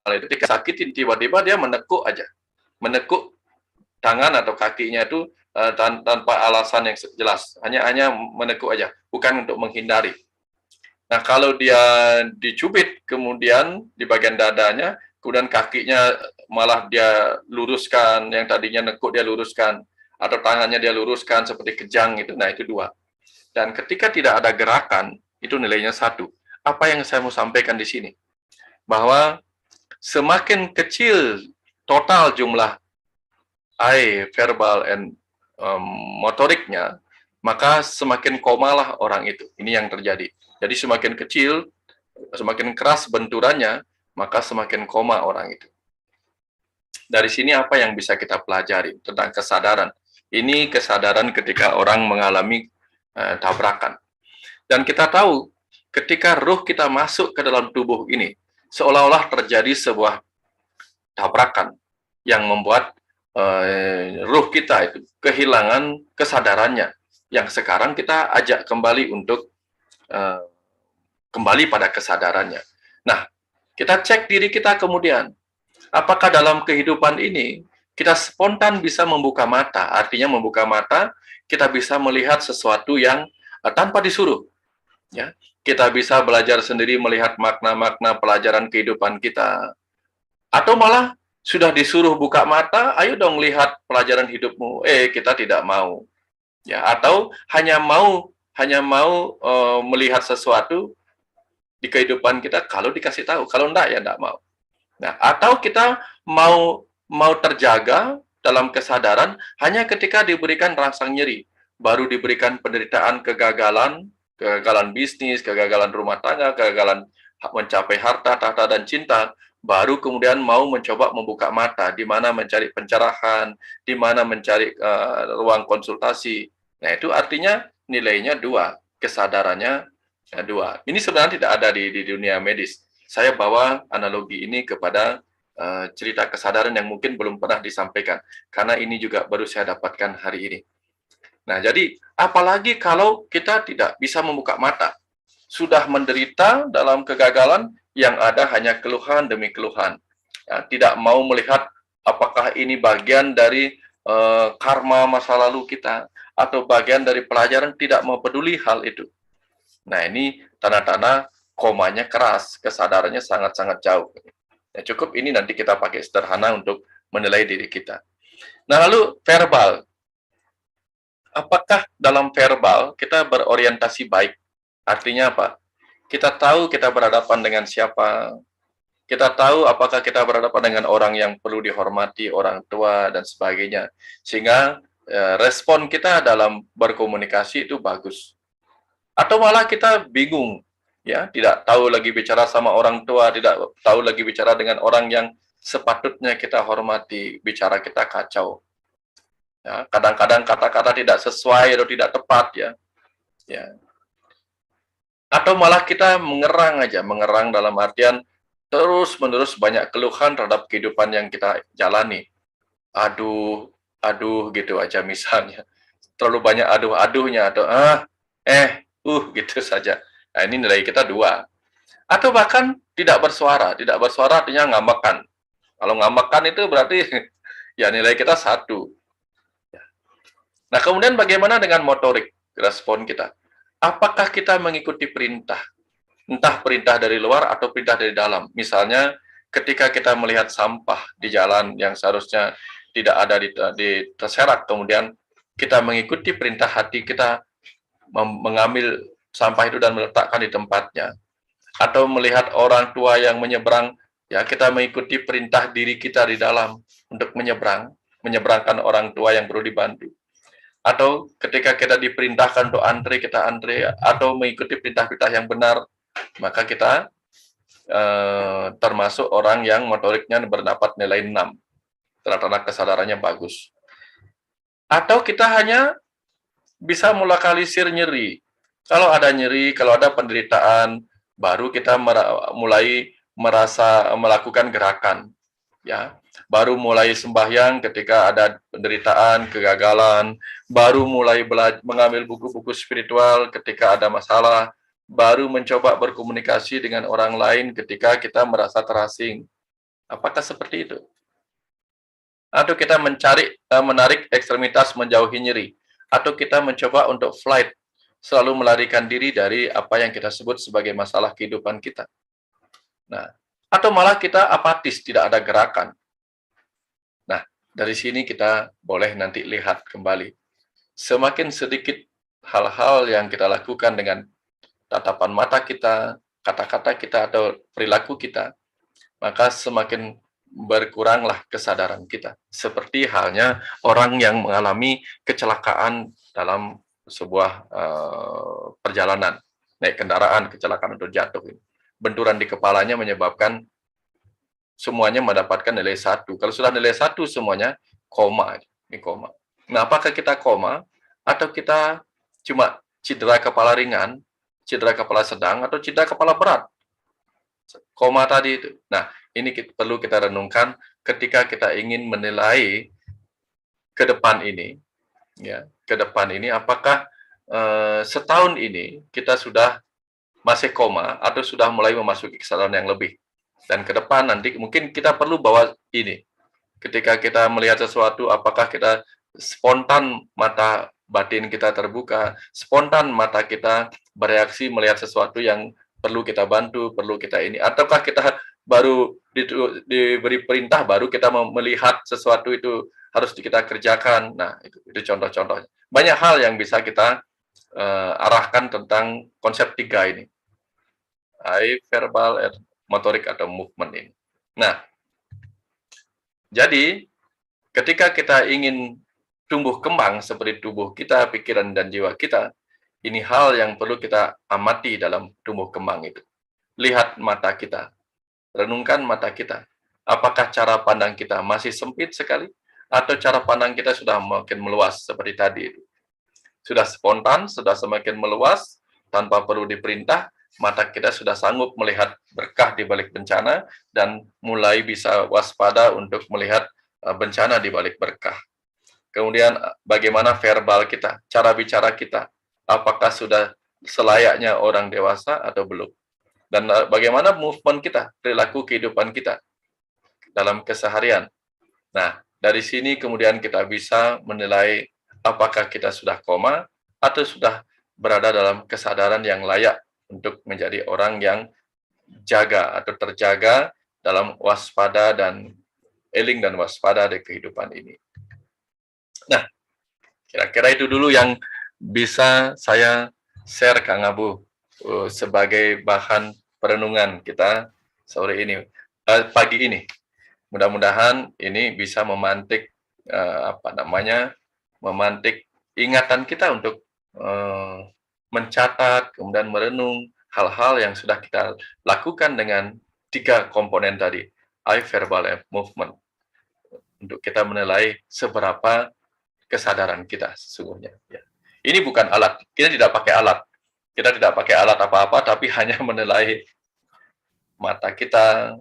ketika sakitin tiba-tiba dia menekuk aja, menekuk tangan atau kakinya itu tanpa alasan yang jelas, hanya menekuk aja, bukan untuk menghindari. Nah, kalau dia dicubit kemudian di bagian dadanya, kemudian kakinya malah dia luruskan, yang tadinya nekuk dia luruskan, atau tangannya dia luruskan seperti kejang itu, nah itu 2. Dan ketika tidak ada gerakan, itu nilainya 1. Apa yang saya mau sampaikan di sini? Bahwa semakin kecil total jumlah verbal and motoriknya, maka semakin komalah orang itu. Ini yang terjadi. Jadi semakin kecil, semakin keras benturannya, maka semakin koma orang itu. Dari sini apa yang bisa kita pelajari tentang kesadaran? Ini kesadaran ketika orang mengalami tabrakan. Dan kita tahu, ketika ruh kita masuk ke dalam tubuh ini, seolah-olah terjadi sebuah tabrakan yang membuat ruh kita itu kehilangan kesadarannya, yang sekarang kita ajak kembali untuk kembali pada kesadarannya. Nah, kita cek diri kita kemudian, apakah dalam kehidupan ini kita spontan bisa membuka mata? Artinya membuka mata, kita bisa melihat sesuatu yang tanpa disuruh. Ya, kita bisa belajar sendiri melihat makna-makna pelajaran kehidupan kita. Atau malah sudah disuruh buka mata, ayo dong lihat pelajaran hidupmu. Kita tidak mau. Ya, atau hanya mau melihat sesuatu di kehidupan kita kalau dikasih tahu, kalau enggak ya enggak mau. Nah, atau kita mau terjaga dalam kesadaran hanya ketika diberikan rasa nyeri, baru diberikan penderitaan kegagalan bisnis, kegagalan rumah tangga, kegagalan mencapai harta, tahta, dan cinta, baru kemudian mau mencoba membuka mata, di mana mencari pencerahan, di mana mencari ruang konsultasi. Nah, itu artinya nilainya 2, kesadarannya 2. Ini sebenarnya tidak ada di dunia medis. Saya bawa analogi ini kepada cerita kesadaran yang mungkin belum pernah disampaikan, karena ini juga baru saya dapatkan hari ini. Nah, jadi apalagi kalau kita tidak bisa membuka mata, sudah menderita dalam kegagalan, yang ada hanya keluhan demi keluhan. Ya, tidak mau melihat apakah ini bagian dari karma masa lalu kita, atau bagian dari pelajaran, tidak mau peduli hal itu. Nah, ini tanda-tanda komanya keras, kesadarannya sangat-sangat jauh. Ya, cukup ini nanti kita pakai sederhana untuk menilai diri kita. Nah, lalu verbal. Apakah dalam verbal kita berorientasi baik? Artinya apa? Kita tahu kita berhadapan dengan siapa, kita tahu apakah kita berhadapan dengan orang yang perlu dihormati, orang tua, dan sebagainya. Sehingga respon kita dalam berkomunikasi itu bagus. Atau malah kita bingung, ya, tidak tahu lagi bicara sama orang tua, tidak tahu lagi bicara dengan orang yang sepatutnya kita hormati, bicara kita kacau. Ya, kadang-kadang kata-kata tidak sesuai atau tidak tepat ya. Ya. Atau malah kita mengerang dalam artian terus-menerus banyak keluhan terhadap kehidupan yang kita jalani. Aduh, aduh gitu aja misalnya. Terlalu banyak aduh-aduhnya atau gitu saja. Nah, ini nilai kita 2. Atau bahkan tidak bersuara. Tidak bersuara artinya ngambekkan. Kalau ngambekkan itu berarti ya nilai kita 1. Nah, kemudian bagaimana dengan motorik respon kita? Apakah kita mengikuti perintah? Entah perintah dari luar atau perintah dari dalam. Misalnya ketika kita melihat sampah di jalan yang seharusnya tidak ada di terserak, kemudian kita mengikuti perintah hati kita mengambil sampah itu dan meletakkan di tempatnya. Atau melihat orang tua yang menyeberang, ya kita mengikuti perintah diri kita di dalam untuk menyeberangkan orang tua yang perlu dibantu. Atau ketika kita diperintahkan untuk antre, kita antre, atau mengikuti perintah-perintah yang benar, maka kita termasuk orang yang motoriknya berdapat nilai 6. Tanda-tanda kesadarannya bagus. Atau kita hanya bisa melokalisir nyeri. Kalau ada nyeri, kalau ada penderitaan, baru kita mulai merasa melakukan gerakan. Ya, baru mulai sembahyang ketika ada penderitaan, kegagalan, baru mulai mengambil buku-buku spiritual ketika ada masalah, baru mencoba berkomunikasi dengan orang lain ketika kita merasa terasing. Apakah seperti itu? Atau kita menarik ekstremitas menjauhi nyeri, atau kita mencoba untuk flight, selalu melarikan diri dari apa yang kita sebut sebagai masalah kehidupan kita. Nah, atau malah kita apatis, tidak ada gerakan. Nah, dari sini kita boleh nanti lihat kembali. Semakin sedikit hal-hal yang kita lakukan dengan tatapan mata kita, kata-kata kita, atau perilaku kita, maka semakin berkuranglah kesadaran kita. Seperti halnya orang yang mengalami kecelakaan dalam sebuah perjalanan, naik kendaraan, kecelakaan atau jatuh. Benturan di kepalanya menyebabkan semuanya mendapatkan nilai 1. Kalau sudah nilai 1 semuanya, koma. Ini koma. Nah, apakah kita koma, atau kita cuma cedera kepala ringan, cedera kepala sedang, atau cedera kepala berat? Koma tadi itu. Nah, ini perlu kita renungkan ketika kita ingin menilai ke depan ini, ya, ke depan ini apakah setahun ini kita sudah masih koma atau sudah mulai memasuki kesadaran yang lebih. Dan ke depan nanti mungkin kita perlu bawa ini. Ketika kita melihat sesuatu, apakah kita spontan mata batin kita terbuka, spontan mata kita bereaksi melihat sesuatu yang perlu kita bantu, perlu kita ini, ataukah kita baru diberi perintah, baru kita melihat sesuatu itu harus kita kerjakan. Nah, itu contoh-contohnya. Banyak hal yang bisa kita arahkan tentang konsep 3 ini. Verbal, motorik, atau movement ini. Nah, jadi ketika kita ingin tumbuh kembang seperti tubuh kita, pikiran, dan jiwa kita, ini hal yang perlu kita amati dalam tumbuh kembang itu. Lihat mata kita, renungkan mata kita. Apakah cara pandang kita masih sempit sekali, atau cara pandang kita sudah makin meluas seperti tadi itu? Sudah spontan, sudah semakin meluas, tanpa perlu diperintah, mata kita sudah sanggup melihat berkah di balik bencana, dan mulai bisa waspada untuk melihat bencana di balik berkah. Kemudian bagaimana verbal kita, cara bicara kita, apakah sudah selayaknya orang dewasa atau belum? Dan bagaimana movement kita, perilaku kehidupan kita dalam keseharian. Nah, dari sini kemudian kita bisa menilai apakah kita sudah koma atau sudah berada dalam kesadaran yang layak untuk menjadi orang yang jaga atau terjaga dalam waspada dan eling dan waspada di kehidupan ini. Nah, kira-kira itu dulu yang bisa saya share Kang Abu sebagai bahan perenungan kita sore ini, pagi ini. Mudah-mudahan ini bisa memantik memantik ingatan kita untuk mencatat, kemudian merenung hal-hal yang sudah kita lakukan dengan 3 komponen tadi. eye verbal movement, untuk kita menilai seberapa kesadaran kita sesungguhnya. Ya. Ini bukan alat, kita tidak pakai alat. Kita tidak pakai alat apa-apa, tapi hanya menilai mata kita,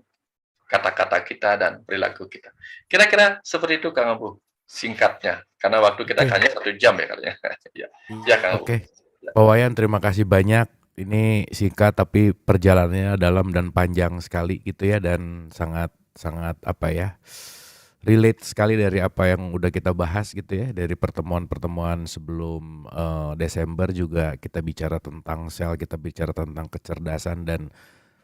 kata-kata kita, dan perilaku kita. Kira-kira seperti itu, Kang Abu, singkatnya. Karena waktu kita Oke. hanya 1 jam ya, katanya. Ya, Kang Abu. Oke. Pak Wayan, terima kasih banyak. Ini singkat tapi perjalanannya dalam dan panjang sekali gitu ya, dan sangat apa ya, relate sekali dari apa yang udah kita bahas gitu ya, dari pertemuan-pertemuan sebelum Desember juga kita bicara tentang sel, kita bicara tentang kecerdasan, dan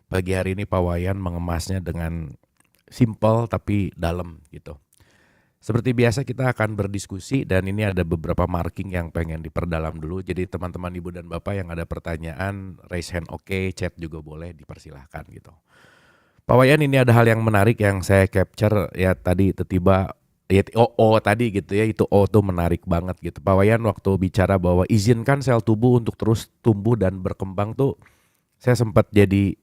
pagi hari ini Pak Wayan mengemasnya dengan simple tapi dalam gitu. Seperti biasa kita akan berdiskusi, dan ini ada beberapa marking yang pengen diperdalam dulu. Jadi teman-teman ibu dan bapak yang ada pertanyaan, raise hand oke, chat juga boleh, dipersilahkan gitu. Pak Wayan, ini ada hal yang menarik yang saya capture ya tadi tiba-tiba ya tadi gitu ya, itu tuh menarik banget gitu. Pak Wayan waktu bicara bahwa izinkan sel tubuh untuk terus tumbuh dan berkembang tuh, saya sempat jadi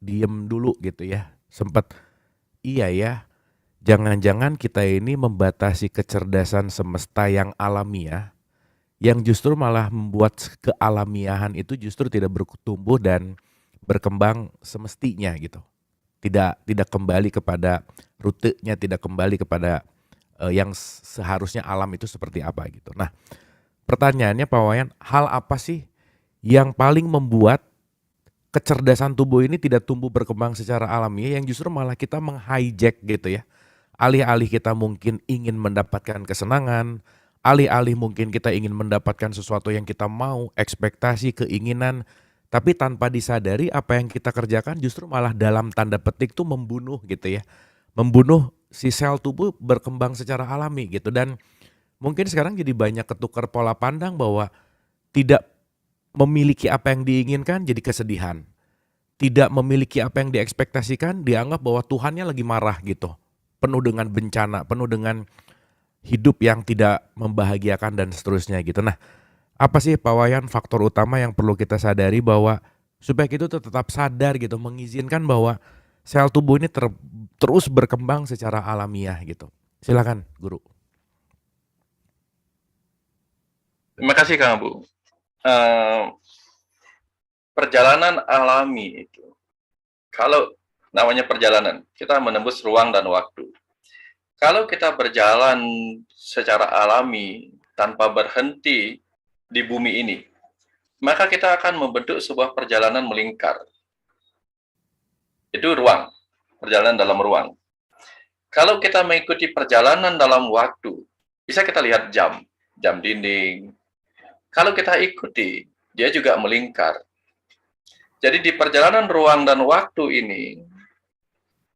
diem dulu gitu ya. Sempat iya ya. Jangan-jangan kita ini membatasi kecerdasan semesta yang alamiah, yang justru malah membuat kealamiahan itu justru tidak bertumbuh dan berkembang semestinya gitu. Tidak kembali kepada rutenya, tidak kembali kepada yang seharusnya alam itu seperti apa gitu. Nah, pertanyaannya Pak Wayan, hal apa sih yang paling membuat kecerdasan tubuh ini tidak tumbuh berkembang secara alamiah, yang justru malah kita meng-hijack gitu ya? Alih-alih kita mungkin ingin mendapatkan kesenangan, alih-alih mungkin kita ingin mendapatkan sesuatu yang kita mau, ekspektasi, keinginan, tapi tanpa disadari apa yang kita kerjakan justru malah dalam tanda petik tuh membunuh gitu ya. Membunuh si sel tubuh berkembang secara alami gitu. Dan mungkin sekarang jadi banyak ketukar pola pandang bahwa tidak memiliki apa yang diinginkan jadi kesedihan. Tidak memiliki apa yang diekspektasikan dianggap bahwa Tuhannya lagi marah gitu. Penuh dengan bencana, penuh dengan hidup yang tidak membahagiakan dan seterusnya gitu. Nah, apa sih Pak Wayan faktor utama yang perlu kita sadari bahwa supaya kita tuh tetap sadar gitu, mengizinkan bahwa sel tubuh ini terus berkembang secara alamiah gitu. Silakan, Guru. Terima kasih, Kang Abu. Perjalanan alami itu, kalau namanya perjalanan, kita menembus ruang dan waktu. Kalau kita berjalan secara alami tanpa berhenti di bumi ini, maka kita akan membentuk sebuah perjalanan melingkar. Itu ruang, perjalanan dalam ruang. Kalau kita mengikuti perjalanan dalam waktu, bisa kita lihat jam dinding. Kalau kita ikuti, dia juga melingkar. Jadi di perjalanan ruang dan waktu ini,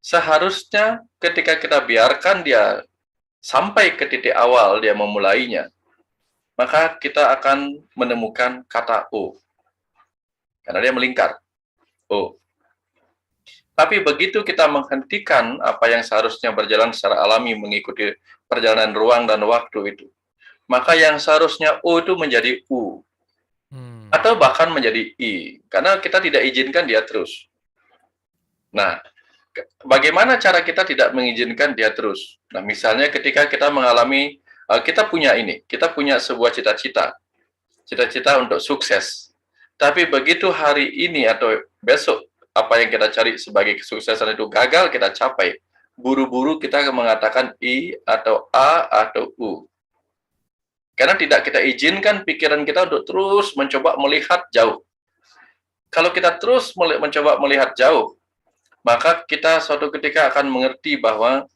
seharusnya ketika kita biarkan dia sampai ke titik awal dia memulainya, maka kita akan menemukan kata O. Karena dia melingkar. O. Tapi begitu kita menghentikan apa yang seharusnya berjalan secara alami mengikuti perjalanan ruang dan waktu itu, maka yang seharusnya O itu menjadi U. Atau bahkan menjadi I. Karena kita tidak izinkan dia terus. Nah, bagaimana cara kita tidak mengizinkan dia terus? Nah, misalnya ketika kita mengalami, kita punya sebuah cita-cita untuk sukses. Tapi begitu hari ini atau besok, apa yang kita cari sebagai kesuksesan itu gagal kita capai, buru-buru kita mengatakan I atau A atau U. Karena tidak kita izinkan pikiran kita untuk terus mencoba melihat jauh. Kalau kita terus mencoba melihat jauh, maka kita suatu ketika akan mengerti bahwa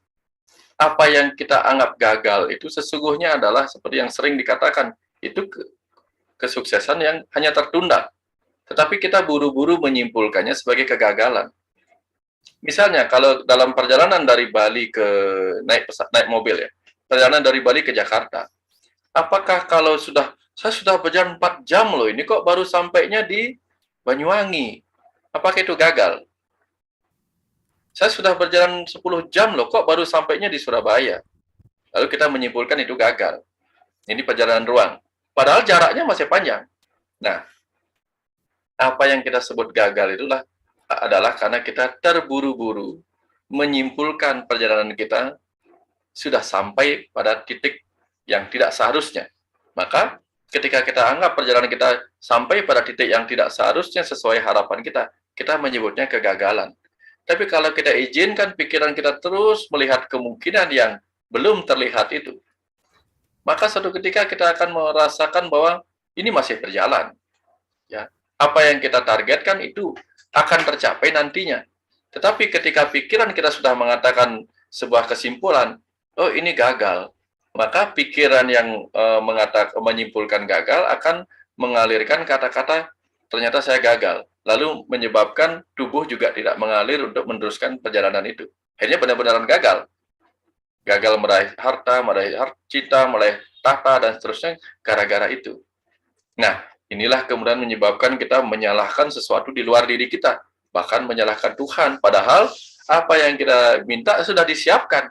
apa yang kita anggap gagal itu sesungguhnya adalah seperti yang sering dikatakan, itu kesuksesan yang hanya tertunda. Tetapi kita buru-buru menyimpulkannya sebagai kegagalan. Misalnya kalau dalam perjalanan dari Bali ke naik mobil ya, perjalanan dari Bali ke Jakarta, apakah kalau saya sudah berjalan 4 jam loh, ini kok baru sampainya di Banyuwangi, apakah itu gagal? Saya sudah berjalan 10 jam loh, kok baru sampainya di Surabaya. Lalu kita menyimpulkan itu gagal. Ini perjalanan ruang. Padahal jaraknya masih panjang. Nah, apa yang kita sebut gagal itulah adalah karena kita terburu-buru menyimpulkan perjalanan kita sudah sampai pada titik yang tidak seharusnya. Maka ketika kita anggap perjalanan kita sampai pada titik yang tidak seharusnya sesuai harapan kita menyebutnya kegagalan. Tapi kalau kita izinkan pikiran kita terus melihat kemungkinan yang belum terlihat itu, maka suatu ketika kita akan merasakan bahwa ini masih berjalan. Ya, apa yang kita targetkan itu akan tercapai nantinya. Tetapi ketika pikiran kita sudah mengatakan sebuah kesimpulan, oh ini gagal, maka pikiran yang menyimpulkan gagal akan mengalirkan kata-kata ternyata saya gagal, lalu menyebabkan tubuh juga tidak mengalir untuk meneruskan perjalanan itu. Akhirnya benar-benar gagal meraih harta, meraih cita, meraih tahta, dan seterusnya gara-gara itu. Nah, inilah kemudian menyebabkan kita menyalahkan sesuatu di luar diri kita, bahkan menyalahkan Tuhan, padahal apa yang kita minta sudah disiapkan.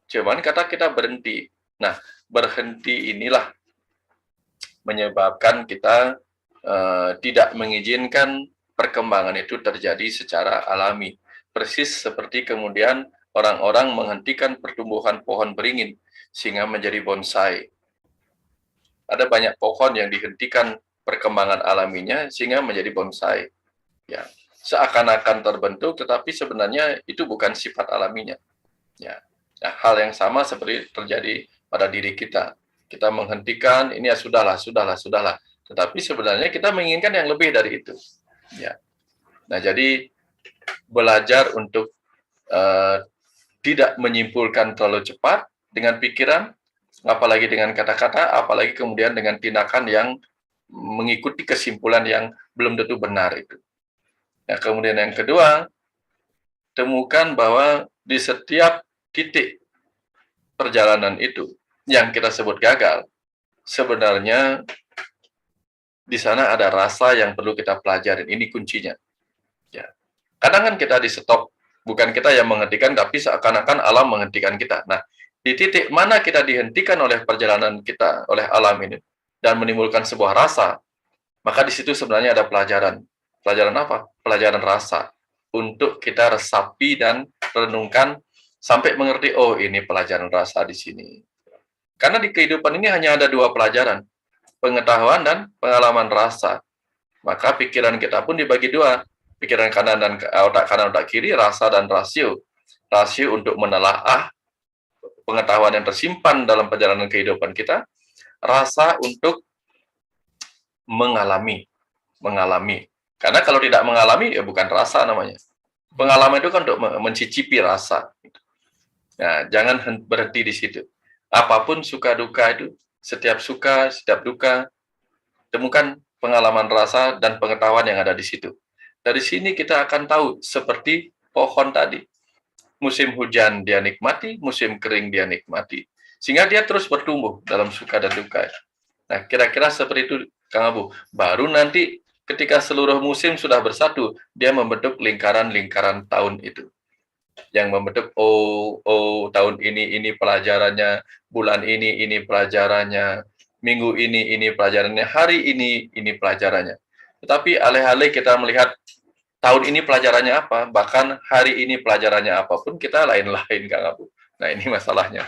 Cuman kata kita berhenti. Nah, berhenti inilah menyebabkan kita tidak mengizinkan perkembangan itu terjadi secara alami. Persis seperti kemudian orang-orang menghentikan pertumbuhan pohon beringin sehingga menjadi bonsai. Ada banyak pohon yang dihentikan perkembangan alaminya sehingga menjadi bonsai. Ya, seakan-akan terbentuk, tetapi sebenarnya itu bukan sifat alaminya. Ya, nah, hal yang sama seperti terjadi pada diri kita. Kita menghentikan, ini ya sudahlah. Tetapi sebenarnya kita menginginkan yang lebih dari itu. Ya. Nah, jadi belajar untuk tidak menyimpulkan terlalu cepat dengan pikiran, apalagi dengan kata-kata, apalagi kemudian dengan tindakan yang mengikuti kesimpulan yang belum tentu benar itu. Nah, kemudian yang kedua, temukan bahwa di setiap titik perjalanan itu yang kita sebut gagal, sebenarnya di sana ada rasa yang perlu kita pelajarin. Ini kuncinya. Ya. Kadang kan kita di stop, bukan kita yang menghentikan, tapi seakan-akan alam menghentikan kita. Nah, di titik mana kita dihentikan oleh perjalanan kita, oleh alam ini, dan menimbulkan sebuah rasa, maka di situ sebenarnya ada pelajaran. Pelajaran apa? Pelajaran rasa. Untuk kita resapi dan renungkan sampai mengerti, oh ini pelajaran rasa di sini. Karena di kehidupan ini hanya ada dua pelajaran, pengetahuan dan pengalaman rasa. Maka pikiran kita pun dibagi dua, pikiran kanan dan otak kanan, otak kiri, rasa dan rasio. Rasio untuk menelaah pengetahuan yang tersimpan dalam perjalanan kehidupan kita, rasa untuk mengalami. Karena kalau tidak mengalami, ya bukan rasa namanya. Pengalaman itu kan untuk mencicipi rasa. Nah, jangan berhenti di situ. Apapun suka duka itu, setiap suka, setiap duka, temukan pengalaman rasa dan pengetahuan yang ada di situ. Dari sini kita akan tahu seperti pohon tadi. Musim hujan dia nikmati, musim kering dia nikmati. Sehingga dia terus bertumbuh dalam suka dan duka. Nah, kira-kira seperti itu, Kang Abu. Baru nanti ketika seluruh musim sudah bersatu, dia membentuk lingkaran-lingkaran tahun itu. Yang membentuk, tahun ini pelajarannya, bulan ini pelajarannya, minggu ini pelajarannya, hari ini pelajarannya. Tetapi alih-alih kita melihat tahun ini pelajarannya apa, bahkan hari ini pelajarannya apapun, kita lain-lain, Kang Abu. Nah, ini masalahnya.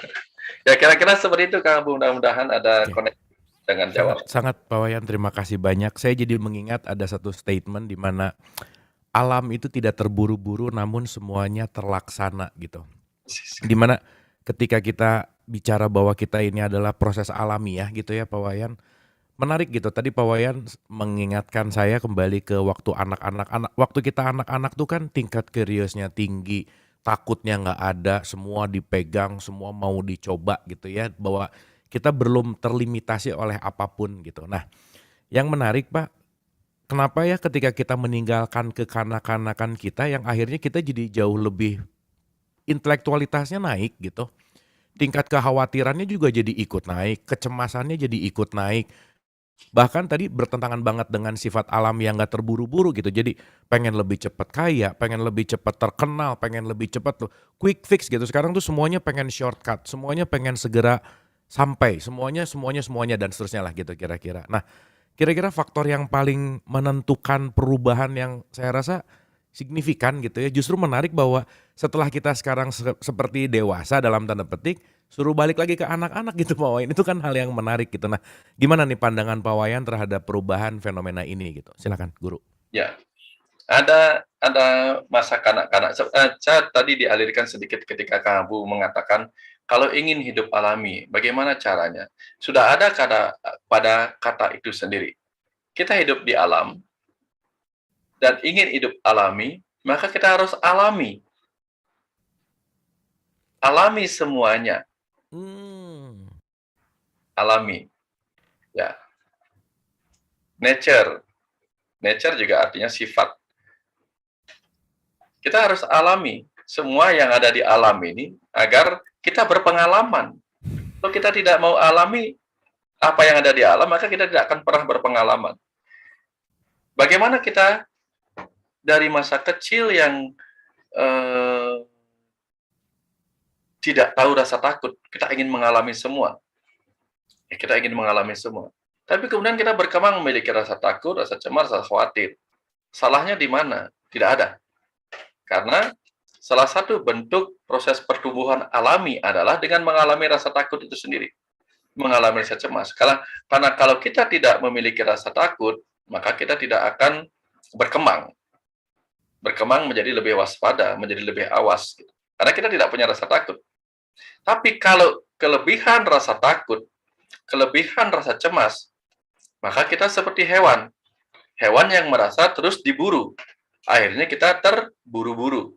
Ya, kira-kira seperti itu, Kang Abu. Mudah-mudahan ada koneksi dengan jawaban. Sangat Pak Wayan, terima kasih banyak. Saya jadi mengingat ada satu statement di mana alam itu tidak terburu-buru namun semuanya terlaksana gitu. Dimana ketika kita bicara bahwa kita ini adalah proses alamiah gitu ya Pak Wayan. Menarik gitu, tadi Pak Wayan mengingatkan saya kembali ke waktu anak-anak. Waktu kita anak-anak tuh kan tingkat curious-nya tinggi, takutnya nggak ada, semua dipegang, semua mau dicoba gitu ya. Bahwa kita belum terlimitasi oleh apapun gitu. Nah, yang menarik Pak, kenapa ya ketika kita meninggalkan kekanak-kanakan kita yang akhirnya kita jadi jauh lebih intelektualitasnya naik gitu. Tingkat kekhawatirannya juga jadi ikut naik, kecemasannya jadi ikut naik. Bahkan tadi bertentangan banget dengan sifat alam yang gak terburu-buru gitu. Jadi pengen lebih cepat kaya, pengen lebih cepat terkenal, pengen lebih cepat tuh quick fix gitu. Sekarang tuh semuanya pengen shortcut, semuanya pengen segera sampai, semuanya dan seterusnya lah gitu kira-kira. Nah, kira-kira faktor yang paling menentukan perubahan yang saya rasa signifikan gitu ya. Justru menarik bahwa setelah kita sekarang seperti dewasa dalam tanda petik, suruh balik lagi ke anak-anak gitu Pak Wayan. Itu kan hal yang menarik gitu. Nah, gimana nih pandangan Pak Wayan terhadap perubahan fenomena ini gitu? Silakan, Guru. Ya, ada masa kanak-kanak. Saya tadi dialirkan sedikit ketika Kang Abu mengatakan kalau ingin hidup alami, bagaimana caranya? Sudah ada pada kata itu sendiri. Kita hidup di alam dan ingin hidup alami, maka kita harus alami semuanya, Hmm. alami. Ya, nature juga artinya sifat. Kita harus alami semua yang ada di alam ini agar kita berpengalaman. Kalau kita tidak mau alami apa yang ada di alam, maka kita tidak akan pernah berpengalaman. Bagaimana kita dari masa kecil yang tidak tahu rasa takut, kita ingin mengalami semua. Kita ingin mengalami semua. Tapi kemudian kita berkembang memiliki rasa takut, rasa cemas, rasa khawatir. Salahnya di mana? Tidak ada. Karena salah satu bentuk proses pertumbuhan alami adalah dengan mengalami rasa takut itu sendiri. Mengalami rasa cemas. Karena kalau kita tidak memiliki rasa takut, maka kita tidak akan berkembang. Berkembang menjadi lebih waspada, menjadi lebih awas. Karena kita tidak punya rasa takut. Tapi kalau kelebihan rasa takut, kelebihan rasa cemas, maka kita seperti hewan. Hewan yang merasa terus diburu. Akhirnya kita terburu-buru.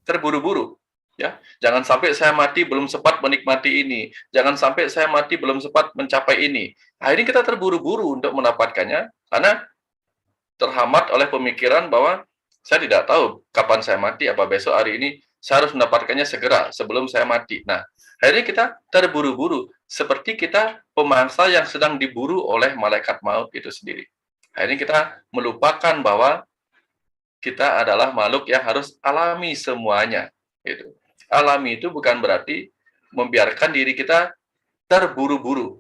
Terburu-buru. Ya, jangan sampai saya mati belum sempat menikmati ini. Jangan sampai saya mati belum sempat mencapai ini. Akhirnya kita terburu-buru untuk mendapatkannya karena terhambat oleh pemikiran bahwa saya tidak tahu kapan saya mati, apa besok hari ini saya harus mendapatkannya segera sebelum saya mati. Nah, akhirnya kita terburu-buru seperti kita pemangsa yang sedang diburu oleh malaikat maut itu sendiri. Akhirnya kita melupakan bahwa kita adalah makhluk yang harus alami semuanya. Gitu. Alami itu bukan berarti membiarkan diri kita terburu-buru.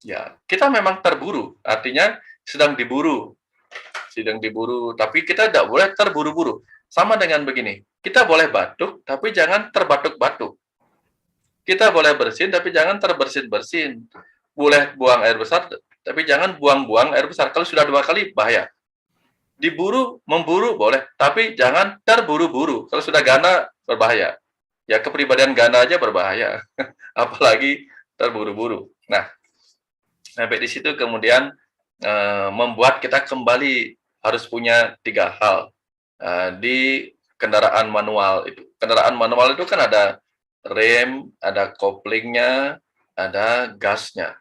Ya, kita memang terburu, artinya sedang diburu, tapi kita tidak boleh terburu-buru. Sama dengan begini, kita boleh batuk, tapi jangan terbatuk-batuk. Kita boleh bersin, tapi jangan terbersin-bersin. Boleh buang air besar, tapi jangan buang-buang air besar. Kalau sudah 2 kali, bahaya. Diburu, memburu boleh, tapi jangan terburu-buru. Kalau sudah gana, berbahaya. Ya, kepribadian gana aja berbahaya. Apalagi terburu-buru. Nah, sampai di situ kemudian membuat kita kembali harus punya 3 hal di kendaraan manual itu. Kendaraan manual itu kan ada rem, ada koplingnya, ada gasnya.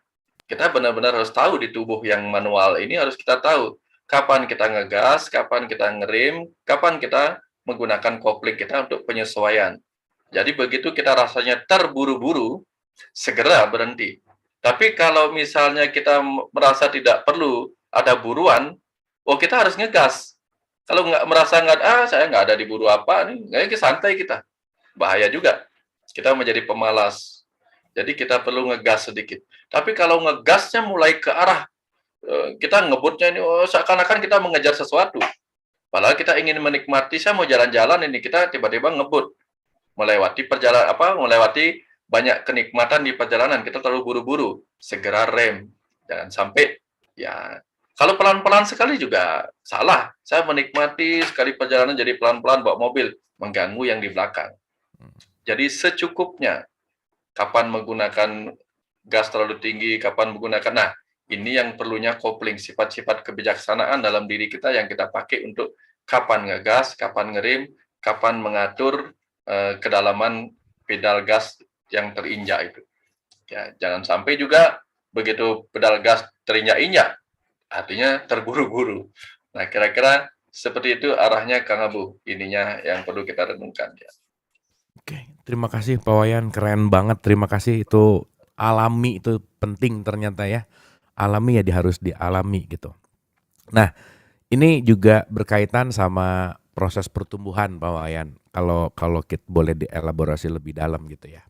Kita benar-benar harus tahu di tubuh yang manual ini harus kita tahu kapan kita ngegas, kapan kita ngerem, kapan kita menggunakan kopling kita untuk penyesuaian. Jadi begitu kita rasanya terburu-buru, segera berhenti. Tapi kalau misalnya kita merasa tidak perlu ada buruan, kita harus ngegas. Kalau merasa saya nggak ada diburu apa, nih santai kita. Bahaya juga. Kita menjadi pemalas. Jadi kita perlu ngegas sedikit. Tapi kalau ngegasnya mulai ke arah kita ngebutnya ini seakan-akan kita mengejar sesuatu. Padahal kita ingin menikmati, saya mau jalan-jalan ini, kita tiba-tiba ngebut. Melewati banyak kenikmatan di perjalanan, kita terlalu buru-buru, segera rem. Jangan sampai, ya, kalau pelan-pelan sekali juga salah. Saya menikmati sekali perjalanan jadi pelan-pelan bawa mobil, mengganggu yang di belakang. Jadi secukupnya, kapan menggunakan gas terlalu tinggi, kapan menggunakan, nah, ini yang perlunya kopling, sifat-sifat kebijaksanaan dalam diri kita yang kita pakai untuk kapan ngegas, kapan ngerem, kapan mengatur kedalaman pedal gas yang terinjak itu. Ya, jangan sampai juga begitu pedal gas terinjak-injak, artinya terburu-buru. Nah, kira-kira seperti itu arahnya Kang Abu, ininya yang perlu kita renungkan. Ya. Oke, terima kasih Pak Wayan, keren banget. Terima kasih, itu alami, itu penting ternyata ya. Alami ya harus dialami gitu. Nah, ini juga berkaitan sama proses pertumbuhan Pak Wayan. Kalau kita boleh dielaborasi lebih dalam gitu ya.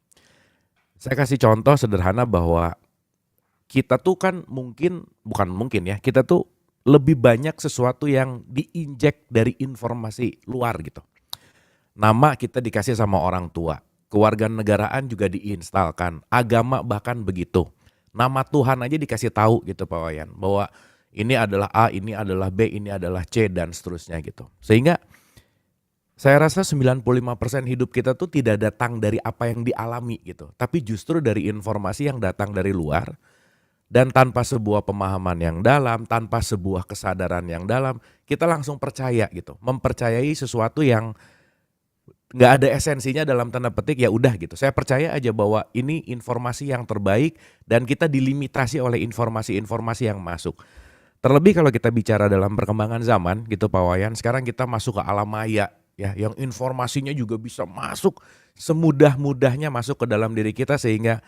Saya kasih contoh sederhana bahwa kita tuh kan bukan mungkin ya, kita tuh lebih banyak sesuatu yang diinjek dari informasi luar gitu. Nama kita dikasih sama orang tua, kewarganegaraan juga diinstalkan, agama bahkan begitu. Nama Tuhan aja dikasih tahu gitu Pak Wayan, bahwa ini adalah A, ini adalah B, ini adalah C dan seterusnya gitu. Sehingga saya rasa 95% hidup kita tuh tidak datang dari apa yang dialami gitu, tapi justru dari informasi yang datang dari luar. Dan tanpa sebuah pemahaman yang dalam, tanpa sebuah kesadaran yang dalam, kita langsung percaya gitu. Mempercayai sesuatu yang nggak ada esensinya dalam tanda petik, ya udah gitu. Saya percaya aja bahwa ini informasi yang terbaik dan kita dilimitasi oleh informasi-informasi yang masuk. Terlebih kalau kita bicara dalam perkembangan zaman gitu Pak Wayan, sekarang kita masuk ke alam maya ya, yang informasinya juga bisa masuk semudah-mudahnya masuk ke dalam diri kita, sehingga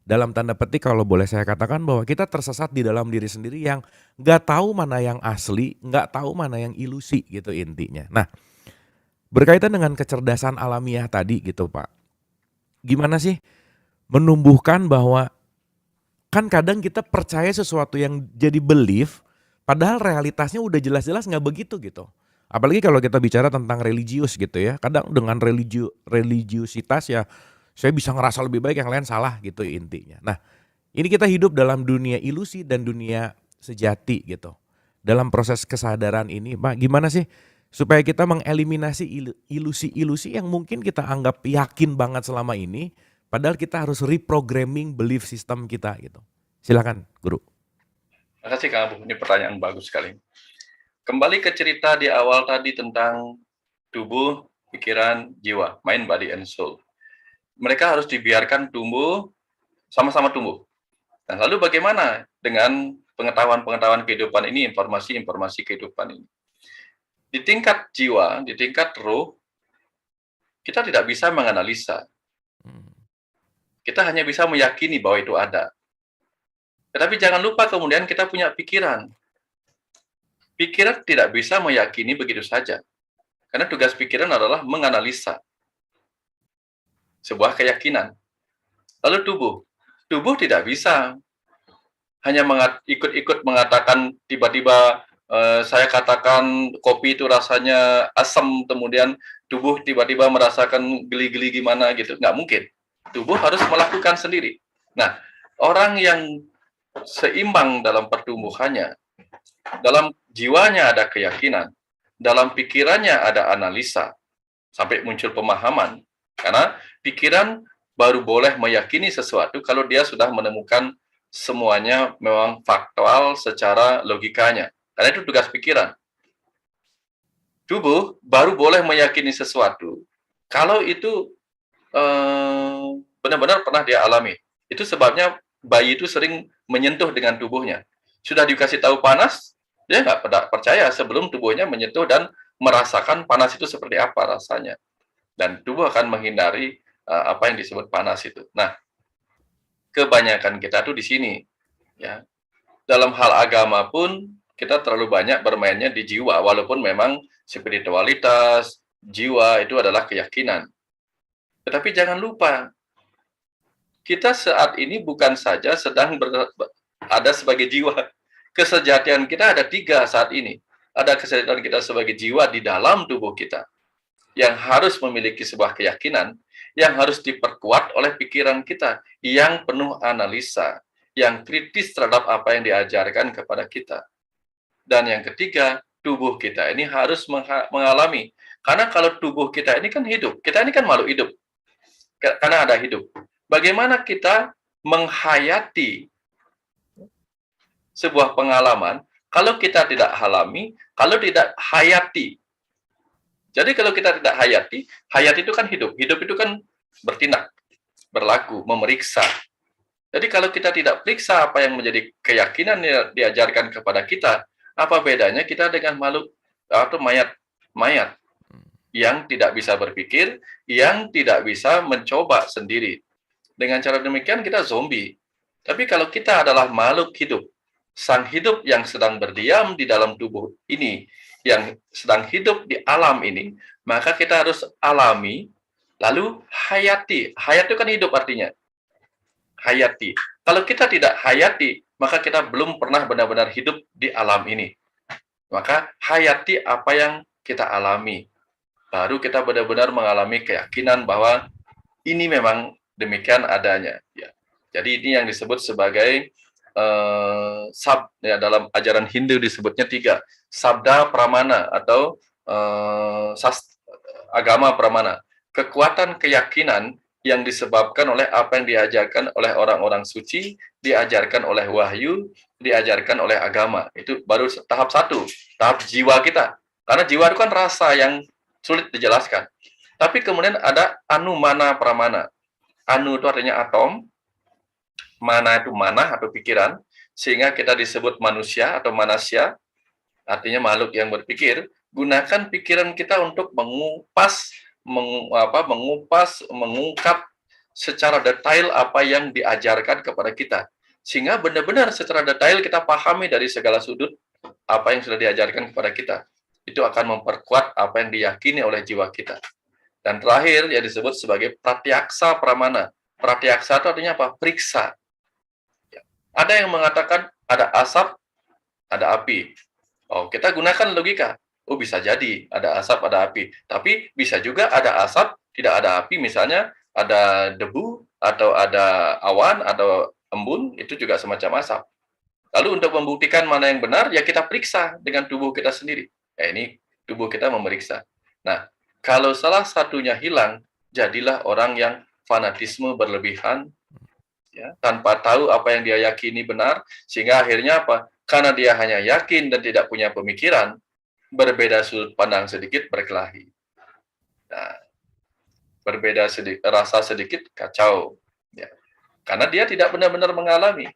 dalam tanda petik kalau boleh saya katakan bahwa kita tersesat di dalam diri sendiri yang nggak tahu mana yang asli, nggak tahu mana yang ilusi gitu intinya. Nah, berkaitan dengan kecerdasan alamiah tadi gitu Pak, gimana sih menumbuhkan bahwa kan kadang kita percaya sesuatu yang jadi belief, padahal realitasnya udah jelas-jelas nggak begitu gitu. Apalagi kalau kita bicara tentang religius gitu ya, kadang dengan religiusitas ya saya bisa ngerasa lebih baik, yang lain salah gitu intinya. Nah, ini kita hidup dalam dunia ilusi dan dunia sejati gitu. Dalam proses kesadaran ini, Pak, gimana sih supaya kita mengeliminasi ilusi-ilusi yang mungkin kita anggap yakin banget selama ini, padahal kita harus reprogramming belief system kita gitu. Silakan, Guru. Terima kasih Kang Abu, ini pertanyaan bagus sekali. Kembali ke cerita di awal tadi tentang tubuh, pikiran, jiwa, mind, body, and soul. Mereka harus dibiarkan tumbuh, sama-sama tumbuh. Nah, lalu bagaimana dengan pengetahuan-pengetahuan kehidupan ini, informasi-informasi kehidupan ini? Di tingkat jiwa, di tingkat roh, kita tidak bisa menganalisa. Kita hanya bisa meyakini bahwa itu ada. Tetapi jangan lupa kemudian kita punya pikiran. Pikiran tidak bisa meyakini begitu saja. Karena tugas pikiran adalah menganalisa sebuah keyakinan. Lalu tubuh tidak bisa hanya ikut-ikut mengatakan tiba-tiba saya katakan kopi itu rasanya asam, kemudian tubuh tiba-tiba merasakan geli-geli gimana gitu, nggak mungkin. Tubuh harus melakukan sendiri. Nah, orang yang seimbang dalam pertumbuhannya, dalam jiwanya ada keyakinan, dalam pikirannya ada analisa, sampai muncul pemahaman. Karena pikiran baru boleh meyakini sesuatu kalau dia sudah menemukan semuanya memang faktual secara logikanya. Karena itu tugas pikiran. Tubuh baru boleh meyakini sesuatu kalau itu benar-benar pernah dia alami. Itu sebabnya bayi itu sering menyentuh dengan tubuhnya. Sudah dikasih tahu panas, dia nggak percaya sebelum tubuhnya menyentuh dan merasakan panas itu seperti apa rasanya. Dan tubuh akan menghindari apa yang disebut panas itu. Nah, kebanyakan kita tuh di sini, ya. Dalam hal agama pun kita terlalu banyak bermainnya di jiwa, walaupun memang spiritualitas, jiwa itu adalah keyakinan. Tetapi jangan lupa, kita saat ini bukan saja sedang ada sebagai jiwa. Kesejatian kita ada 3 saat ini. Ada kesejatian kita sebagai jiwa di dalam tubuh kita, yang harus memiliki sebuah keyakinan, yang harus diperkuat oleh pikiran kita, yang penuh analisa, yang kritis terhadap apa yang diajarkan kepada kita. Dan yang ketiga, tubuh kita ini harus mengalami. Karena kalau tubuh kita ini kan hidup, kita ini kan makhluk hidup. Karena ada hidup. Bagaimana kita menghayati sebuah pengalaman kalau kita tidak alami, kalau tidak hayati. Jadi kalau kita tidak hayati, hayat itu kan hidup. Hidup itu kan bertindak, berlaku, memeriksa. Jadi kalau kita tidak periksa apa yang menjadi keyakinan yang diajarkan kepada kita, apa bedanya kita dengan makhluk atau mayat yang tidak bisa berpikir, yang tidak bisa mencoba sendiri. Dengan cara demikian kita zombie. Tapi kalau kita adalah makhluk hidup, sang hidup yang sedang berdiam di dalam tubuh ini, yang sedang hidup di alam ini, maka kita harus alami, lalu hayati. Hayat itu kan hidup artinya. Hayati. Kalau kita tidak hayati, maka kita belum pernah benar-benar hidup di alam ini. Maka hayati apa yang kita alami. Baru kita benar-benar mengalami keyakinan bahwa ini memang demikian adanya. Ya. Jadi ini yang disebut sebagai ya, dalam ajaran Hindu disebutnya 3. Sabda pramana atau agama pramana. Kekuatan keyakinan yang disebabkan oleh apa yang diajarkan oleh orang-orang suci, diajarkan oleh wahyu, diajarkan oleh agama. Itu baru tahap 1, tahap jiwa kita. Karena jiwa itu kan rasa yang sulit dijelaskan. Tapi kemudian ada anu mana pramana. Anu itu artinya atom, mana itu manah atau pikiran, sehingga kita disebut manusia atau manasya, artinya makhluk yang berpikir. Gunakan pikiran kita untuk mengupas, mengungkap secara detail apa yang diajarkan kepada kita. Sehingga benar-benar secara detail kita pahami dari segala sudut apa yang sudah diajarkan kepada kita. Itu akan memperkuat apa yang diyakini oleh jiwa kita. Dan terakhir, yang disebut sebagai pratyaksa pramana. Pratyaksa itu artinya apa? Periksa. Ada yang mengatakan ada asap, ada api. Oh, kita gunakan logika. Oh, bisa jadi ada asap, ada api. Tapi bisa juga ada asap, tidak ada api. Misalnya ada debu, atau ada awan, atau embun, itu juga semacam asap. Lalu untuk membuktikan mana yang benar, ya kita periksa dengan tubuh kita sendiri. Ini tubuh kita memeriksa. Nah, kalau salah satunya hilang, jadilah orang yang fanatisme berlebihan, ya, tanpa tahu apa yang dia yakini benar, sehingga akhirnya apa? Karena dia hanya yakin dan tidak punya pemikiran, berbeda sudut pandang sedikit berkelahi. Nah, berbeda rasa sedikit kacau. Ya. Karena dia tidak benar-benar mengalami.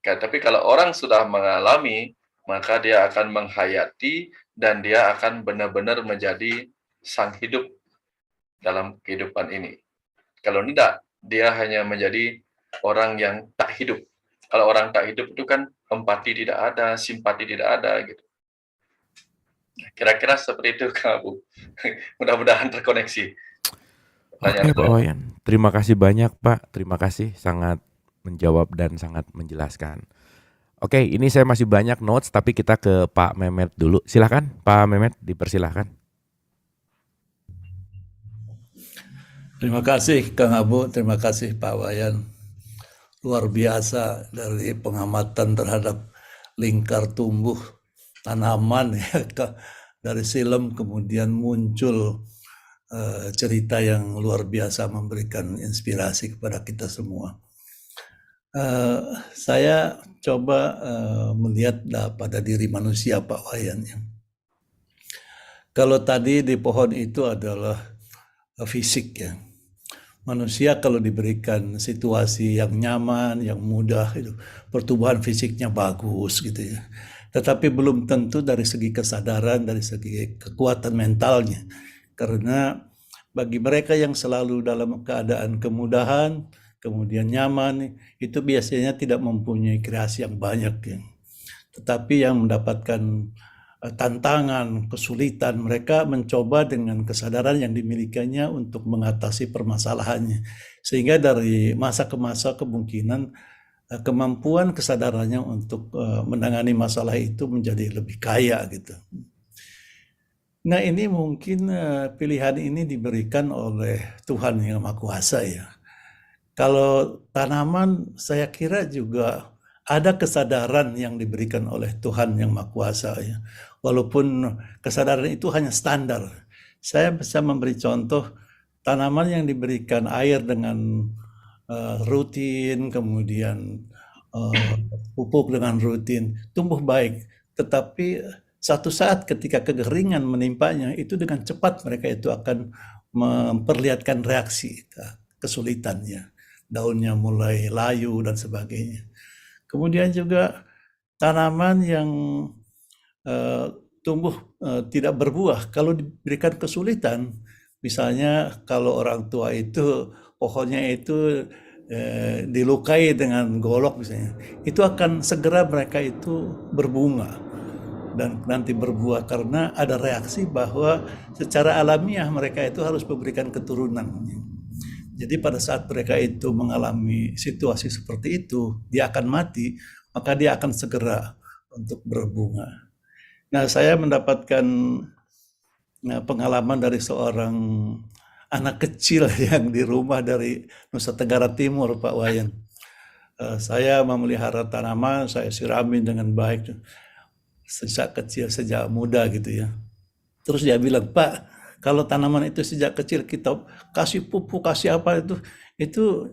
Tapi kalau orang sudah mengalami, maka dia akan menghayati dan dia akan benar-benar menjadi sang hidup dalam kehidupan ini. Kalau tidak, dia hanya menjadi orang yang tak hidup. Kalau orang tak hidup itu kan empati tidak ada, simpati tidak ada gitu. Kira-kira seperti itu, Kak Abu. Mudah-mudahan terkoneksi. Oke, Pak Wayan. Terima kasih banyak, Pak. Terima kasih, sangat menjawab dan sangat menjelaskan. Oke, ini saya masih banyak notes, tapi kita ke Pak Mehmet dulu. Silakan, Pak Mehmet, dipersilahkan. Terima kasih Kang Abu, terima kasih Pak Wayan. Luar biasa dari pengamatan terhadap lingkar tumbuh tanaman ya, dari silem kemudian muncul cerita yang luar biasa memberikan inspirasi kepada kita semua. Saya coba melihat pada diri manusia Pak Wayan. Ya. Kalau tadi di pohon itu adalah fisik ya. Manusia kalau diberikan situasi yang nyaman, yang mudah, itu pertumbuhan fisiknya bagus gitu ya. Tetapi belum tentu dari segi kesadaran, dari segi kekuatan mentalnya. Karena bagi mereka yang selalu dalam keadaan kemudahan, kemudian nyaman, itu biasanya tidak mempunyai kreasi yang banyak ya. Tetapi yang mendapatkan tantangan, kesulitan, mereka mencoba dengan kesadaran yang dimilikinya untuk mengatasi permasalahannya. Sehingga dari masa ke masa kemungkinan kemampuan kesadarannya untuk menangani masalah itu menjadi lebih kaya gitu. Nah ini mungkin pilihan ini diberikan oleh Tuhan Yang Maha Kuasa ya. Kalau tanaman saya kira juga ada kesadaran yang diberikan oleh Tuhan Yang Maha Kuasa ya. Walaupun kesadaran itu hanya standar. Saya bisa memberi contoh tanaman yang diberikan air dengan rutin, kemudian pupuk dengan rutin, tumbuh baik. Tetapi satu saat ketika kekeringan menimpanya, itu dengan cepat mereka itu akan memperlihatkan reaksi kesulitannya. Daunnya mulai layu dan sebagainya. Kemudian juga tanaman yang tumbuh tidak berbuah kalau diberikan kesulitan, misalnya kalau orang tua itu pohonnya itu dilukai dengan golok misalnya, itu akan segera mereka itu berbunga dan nanti berbuah karena ada reaksi bahwa secara alamiah mereka itu harus memberikan keturunan. Jadi pada saat mereka itu mengalami situasi seperti itu, dia akan mati, maka dia akan segera untuk berbunga. Nah, saya mendapatkan pengalaman dari seorang anak kecil yang di rumah dari Nusa Tenggara Timur, Pak Wayan. Saya memelihara tanaman, saya siramin dengan baik sejak kecil, sejak muda gitu ya. Terus dia bilang, Pak, kalau tanaman itu sejak kecil kita kasih pupuk, kasih apa itu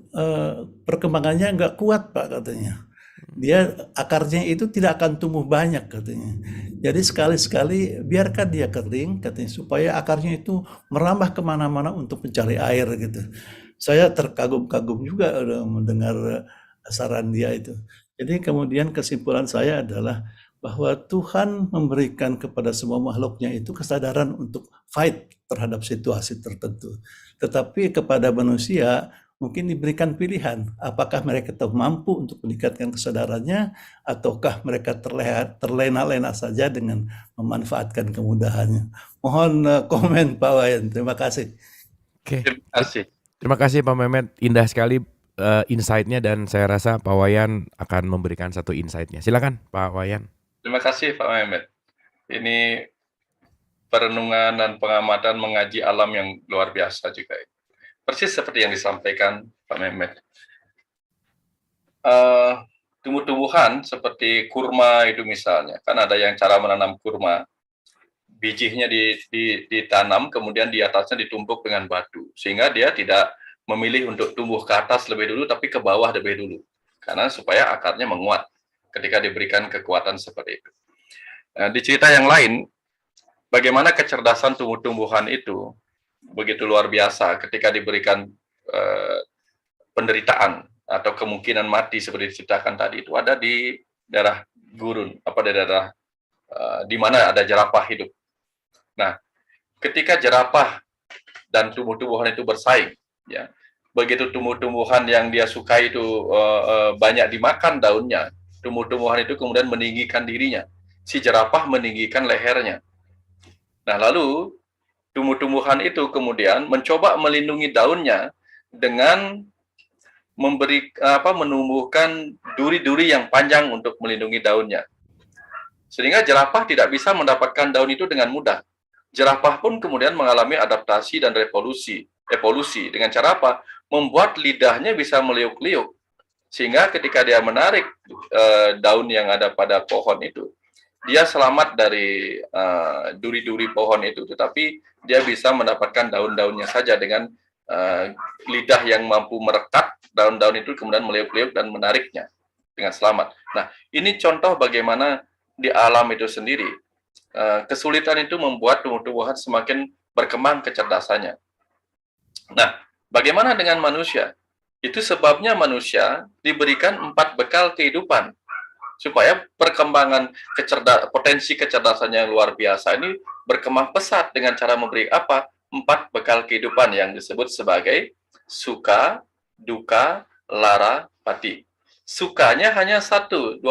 perkembangannya nggak kuat, Pak, katanya. Dia akarnya itu tidak akan tumbuh banyak katanya. Jadi sekali-sekali biarkan dia kering katanya supaya akarnya itu merambah kemana-mana untuk mencari air gitu. Saya terkagum-kagum juga mendengar saran dia itu. Jadi kemudian kesimpulan saya adalah bahwa Tuhan memberikan kepada semua makhluknya itu kesadaran untuk fight terhadap situasi tertentu. Tetapi kepada manusia mungkin diberikan pilihan, apakah mereka tetap mampu untuk meningkatkan kesadarannya, ataukah mereka terlena-lena saja dengan memanfaatkan kemudahannya. Mohon komen Pak Wayan, terima kasih. Oke, Terima kasih. terima kasih Pak Mehmet. Indah sekali insight-nya dan saya rasa Pak Wayan akan memberikan satu insight-nya. Silakan Pak Wayan. Terima kasih Pak Mehmet. Ini perenungan dan pengamatan mengaji alam yang luar biasa juga. Persis seperti yang disampaikan Pak Mehmet. Tumbuh-tumbuhan seperti kurma itu misalnya, kan ada yang cara menanam kurma, bijinya ditanam, kemudian di atasnya ditumpuk dengan batu, sehingga dia tidak memilih untuk tumbuh ke atas lebih dulu, tapi ke bawah lebih dulu, karena supaya akarnya menguat ketika diberikan kekuatan seperti itu. Nah, di cerita yang lain, bagaimana kecerdasan tumbuh-tumbuhan itu begitu luar biasa ketika diberikan penderitaan atau kemungkinan mati seperti diceritakan tadi, itu ada di daerah gurun, di daerah di mana ada jerapah hidup. Nah, ketika jerapah dan tumbuh-tumbuhan itu bersaing, ya, begitu tumbuh-tumbuhan yang dia suka itu banyak dimakan daunnya, tumbuh-tumbuhan itu kemudian meninggikan dirinya, si jerapah meninggikan lehernya. Nah, lalu tumbuh-tumbuhan itu kemudian mencoba melindungi daunnya dengan menumbuhkan duri-duri yang panjang untuk melindungi daunnya. Sehingga jerapah tidak bisa mendapatkan daun itu dengan mudah. Jerapah pun kemudian mengalami adaptasi dan evolusi dengan cara apa? Membuat lidahnya bisa meliuk-liuk. Sehingga ketika dia menarik daun yang ada pada pohon itu, dia selamat dari duri-duri pohon itu, tetapi dia bisa mendapatkan daun-daunnya saja dengan lidah yang mampu merekat daun-daun itu, kemudian meliuk-liuk dan menariknya dengan selamat. Nah, ini contoh bagaimana di alam itu sendiri, kesulitan itu membuat tumbuh-tumbuhan semakin berkembang kecerdasannya. Nah, bagaimana dengan manusia? Itu sebabnya manusia diberikan 4 bekal kehidupan, supaya perkembangan potensi kecerdasan yang luar biasa ini berkembang pesat dengan cara memberi 4 bekal kehidupan yang disebut sebagai suka, duka, lara, pati. Sukanya hanya 25%.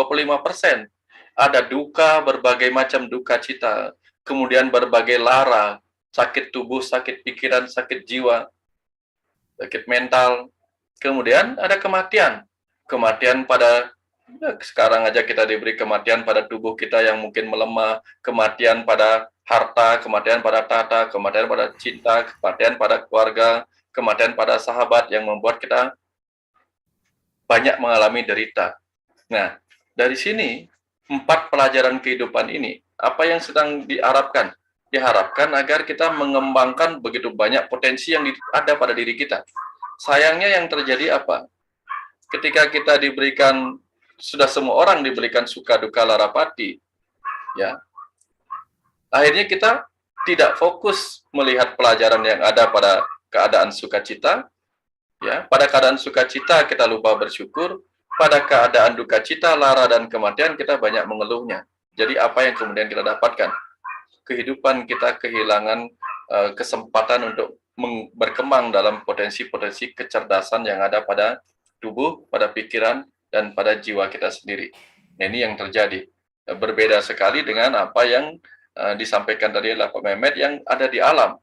Ada duka, berbagai macam duka cita, kemudian berbagai lara, sakit tubuh, sakit pikiran, sakit jiwa, sakit mental, kemudian ada kematian. Kematian pada sekarang aja kita diberi kematian pada tubuh kita yang mungkin melemah, kematian pada harta, kematian pada tahta, kematian pada cinta, kematian pada keluarga, kematian pada sahabat yang membuat kita banyak mengalami derita. Nah, dari sini 4 pelajaran kehidupan ini, apa yang sedang diharapkan? Diharapkan agar kita mengembangkan begitu banyak potensi yang ada pada diri kita. Sayangnya yang terjadi apa? Ketika kita diberikan, sudah semua orang diberikan suka, duka, lara, pati, ya, akhirnya kita tidak fokus melihat pelajaran yang ada pada keadaan sukacita, ya. Pada keadaan sukacita kita lupa bersyukur, pada keadaan duka cita, lara, dan kematian kita banyak mengeluhnya. Jadi apa yang kemudian kita dapatkan? Kehidupan kita kehilangan kesempatan untuk berkembang dalam potensi-potensi kecerdasan yang ada pada tubuh, pada pikiran, dan pada jiwa kita sendiri. Nah, ini yang terjadi. Berbeda sekali dengan apa yang disampaikan tadi oleh Pak Mehmet yang ada di alam.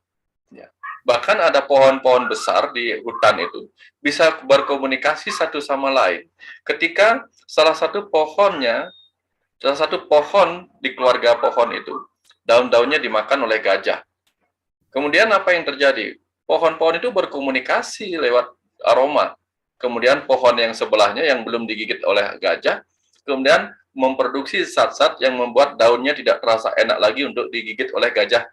Ya. Bahkan ada pohon-pohon besar di hutan itu bisa berkomunikasi satu sama lain. Ketika salah satu pohonnya Salah satu pohon di keluarga pohon itu, daun-daunnya dimakan oleh gajah. Kemudian apa yang terjadi? Pohon-pohon itu berkomunikasi lewat aroma. Kemudian pohon yang sebelahnya yang belum digigit oleh gajah, kemudian memproduksi zat-zat yang membuat daunnya tidak terasa enak lagi untuk digigit oleh gajah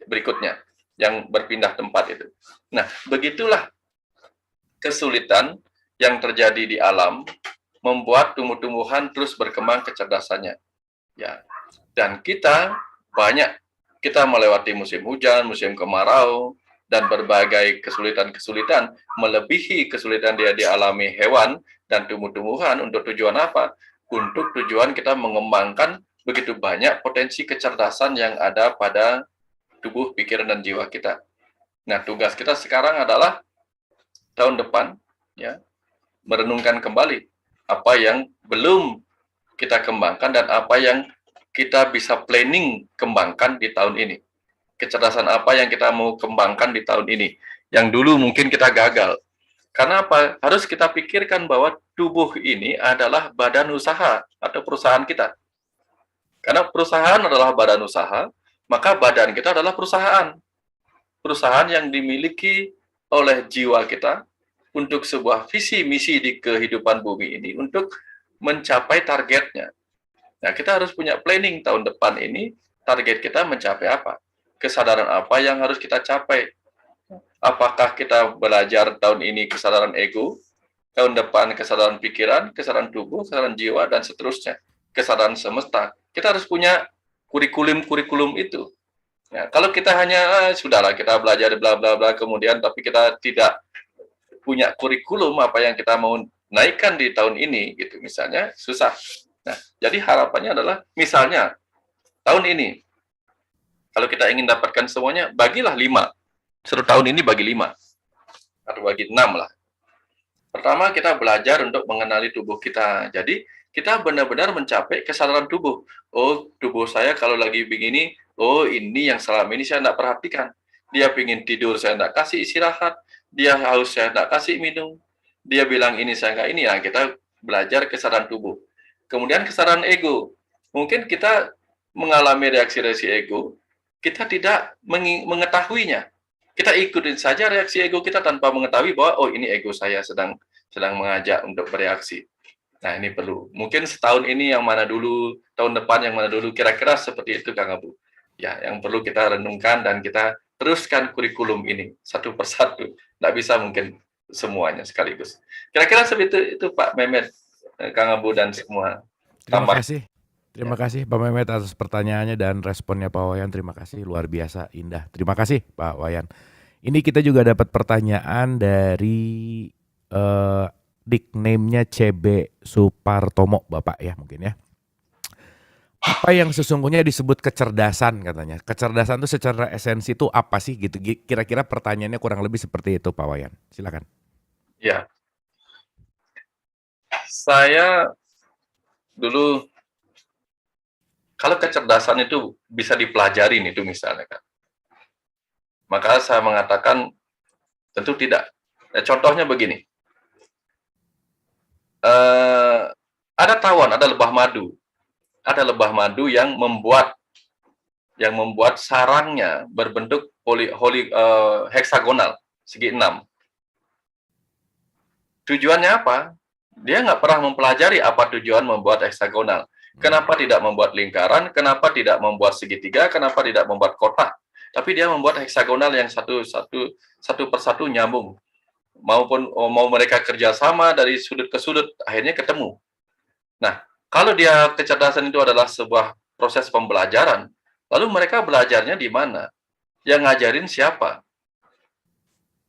berikutnya, yang berpindah tempat itu. Nah, begitulah kesulitan yang terjadi di alam membuat tumbuh-tumbuhan terus berkembang kecerdasannya. Ya. Dan kita melewati musim hujan, musim kemarau, dan berbagai kesulitan-kesulitan melebihi kesulitan dia dialami hewan dan tumbuh-tumbuhan untuk tujuan apa? Untuk tujuan kita mengembangkan begitu banyak potensi kecerdasan yang ada pada tubuh, pikiran, dan jiwa kita. Nah, tugas kita sekarang adalah tahun depan, ya, merenungkan kembali apa yang belum kita kembangkan dan apa yang kita bisa planning kembangkan di tahun ini. Kecerdasan apa yang kita mau kembangkan di tahun ini, yang dulu mungkin kita gagal. Karena apa? Harus kita pikirkan bahwa tubuh ini adalah badan usaha atau perusahaan kita. Karena perusahaan adalah badan usaha, maka badan kita adalah perusahaan. Perusahaan yang dimiliki oleh jiwa kita untuk sebuah visi misi di kehidupan bumi ini untuk mencapai targetnya. Nah, kita harus punya planning tahun depan ini, target kita mencapai apa? Kesadaran apa yang harus kita capai? Apakah kita belajar tahun ini kesadaran ego, tahun depan kesadaran pikiran, kesadaran tubuh, kesadaran jiwa, dan seterusnya. Kesadaran semesta. Kita harus punya kurikulum itu. Ya, kalau kita hanya sudahlah kita belajar bla bla bla kemudian tapi kita tidak punya kurikulum apa yang kita mau naikkan di tahun ini gitu misalnya susah. Nah, jadi harapannya adalah misalnya tahun ini kalau kita ingin dapatkan semuanya bagilah 5. Satu tahun ini bagi 5 atau bagi 6 lah. Pertama kita belajar untuk mengenali tubuh kita. Jadi kita benar-benar mencapai kesadaran tubuh. Oh, tubuh saya kalau lagi begini, oh ini yang selama ini saya tidak perhatikan. Dia pingin tidur, saya tidak kasih istirahat. Dia haus, saya tidak kasih minum. Dia bilang ini, saya nggak ini. Nah, kita belajar kesadaran tubuh. Kemudian kesadaran ego. Mungkin kita mengalami reaksi-reaksi ego, kita tidak mengetahuinya. Kita ikutin saja reaksi ego kita tanpa mengetahui bahwa, oh ini ego saya sedang mengajak untuk bereaksi. Nah, ini perlu. Mungkin setahun ini yang mana dulu, tahun depan yang mana dulu, kira-kira seperti itu, Kang Abu. Ya, yang perlu kita renungkan dan kita teruskan kurikulum ini satu persatu. Nggak bisa mungkin semuanya sekaligus. Kira-kira seperti itu Pak Mehmet, Kang Abu dan semua. Terima kasih. Terima kasih Pak Mehmet atas pertanyaannya dan responnya Pak Wayan. Terima kasih, luar biasa indah. Terima kasih Pak Wayan. Ini kita juga dapat pertanyaan dari nickname-nya CB Supartomo Bapak ya mungkin ya. Apa yang sesungguhnya disebut kecerdasan katanya? Kecerdasan itu secara esensi itu apa sih gitu? Kira-kira pertanyaannya kurang lebih seperti itu Pak Wayan. Silakan. Ya. Saya dulu kalau kecerdasan itu bisa dipelajarin itu misalnya kan. Maka saya mengatakan tentu tidak. Contohnya begini. Ada tawon, ada lebah madu. Ada lebah madu yang membuat sarangnya berbentuk heksagonal, segi 6. Tujuannya apa? Dia nggak pernah mempelajari apa tujuan membuat heksagonal. Kenapa tidak membuat lingkaran? Kenapa tidak membuat segitiga? Kenapa tidak membuat kotak? Tapi dia membuat heksagonal yang satu persatu nyambung. Maupun mau mereka kerjasama dari sudut ke sudut, akhirnya ketemu. Nah, kalau dia kecerdasan itu adalah sebuah proses pembelajaran, lalu mereka belajarnya di mana? Yang ngajarin siapa?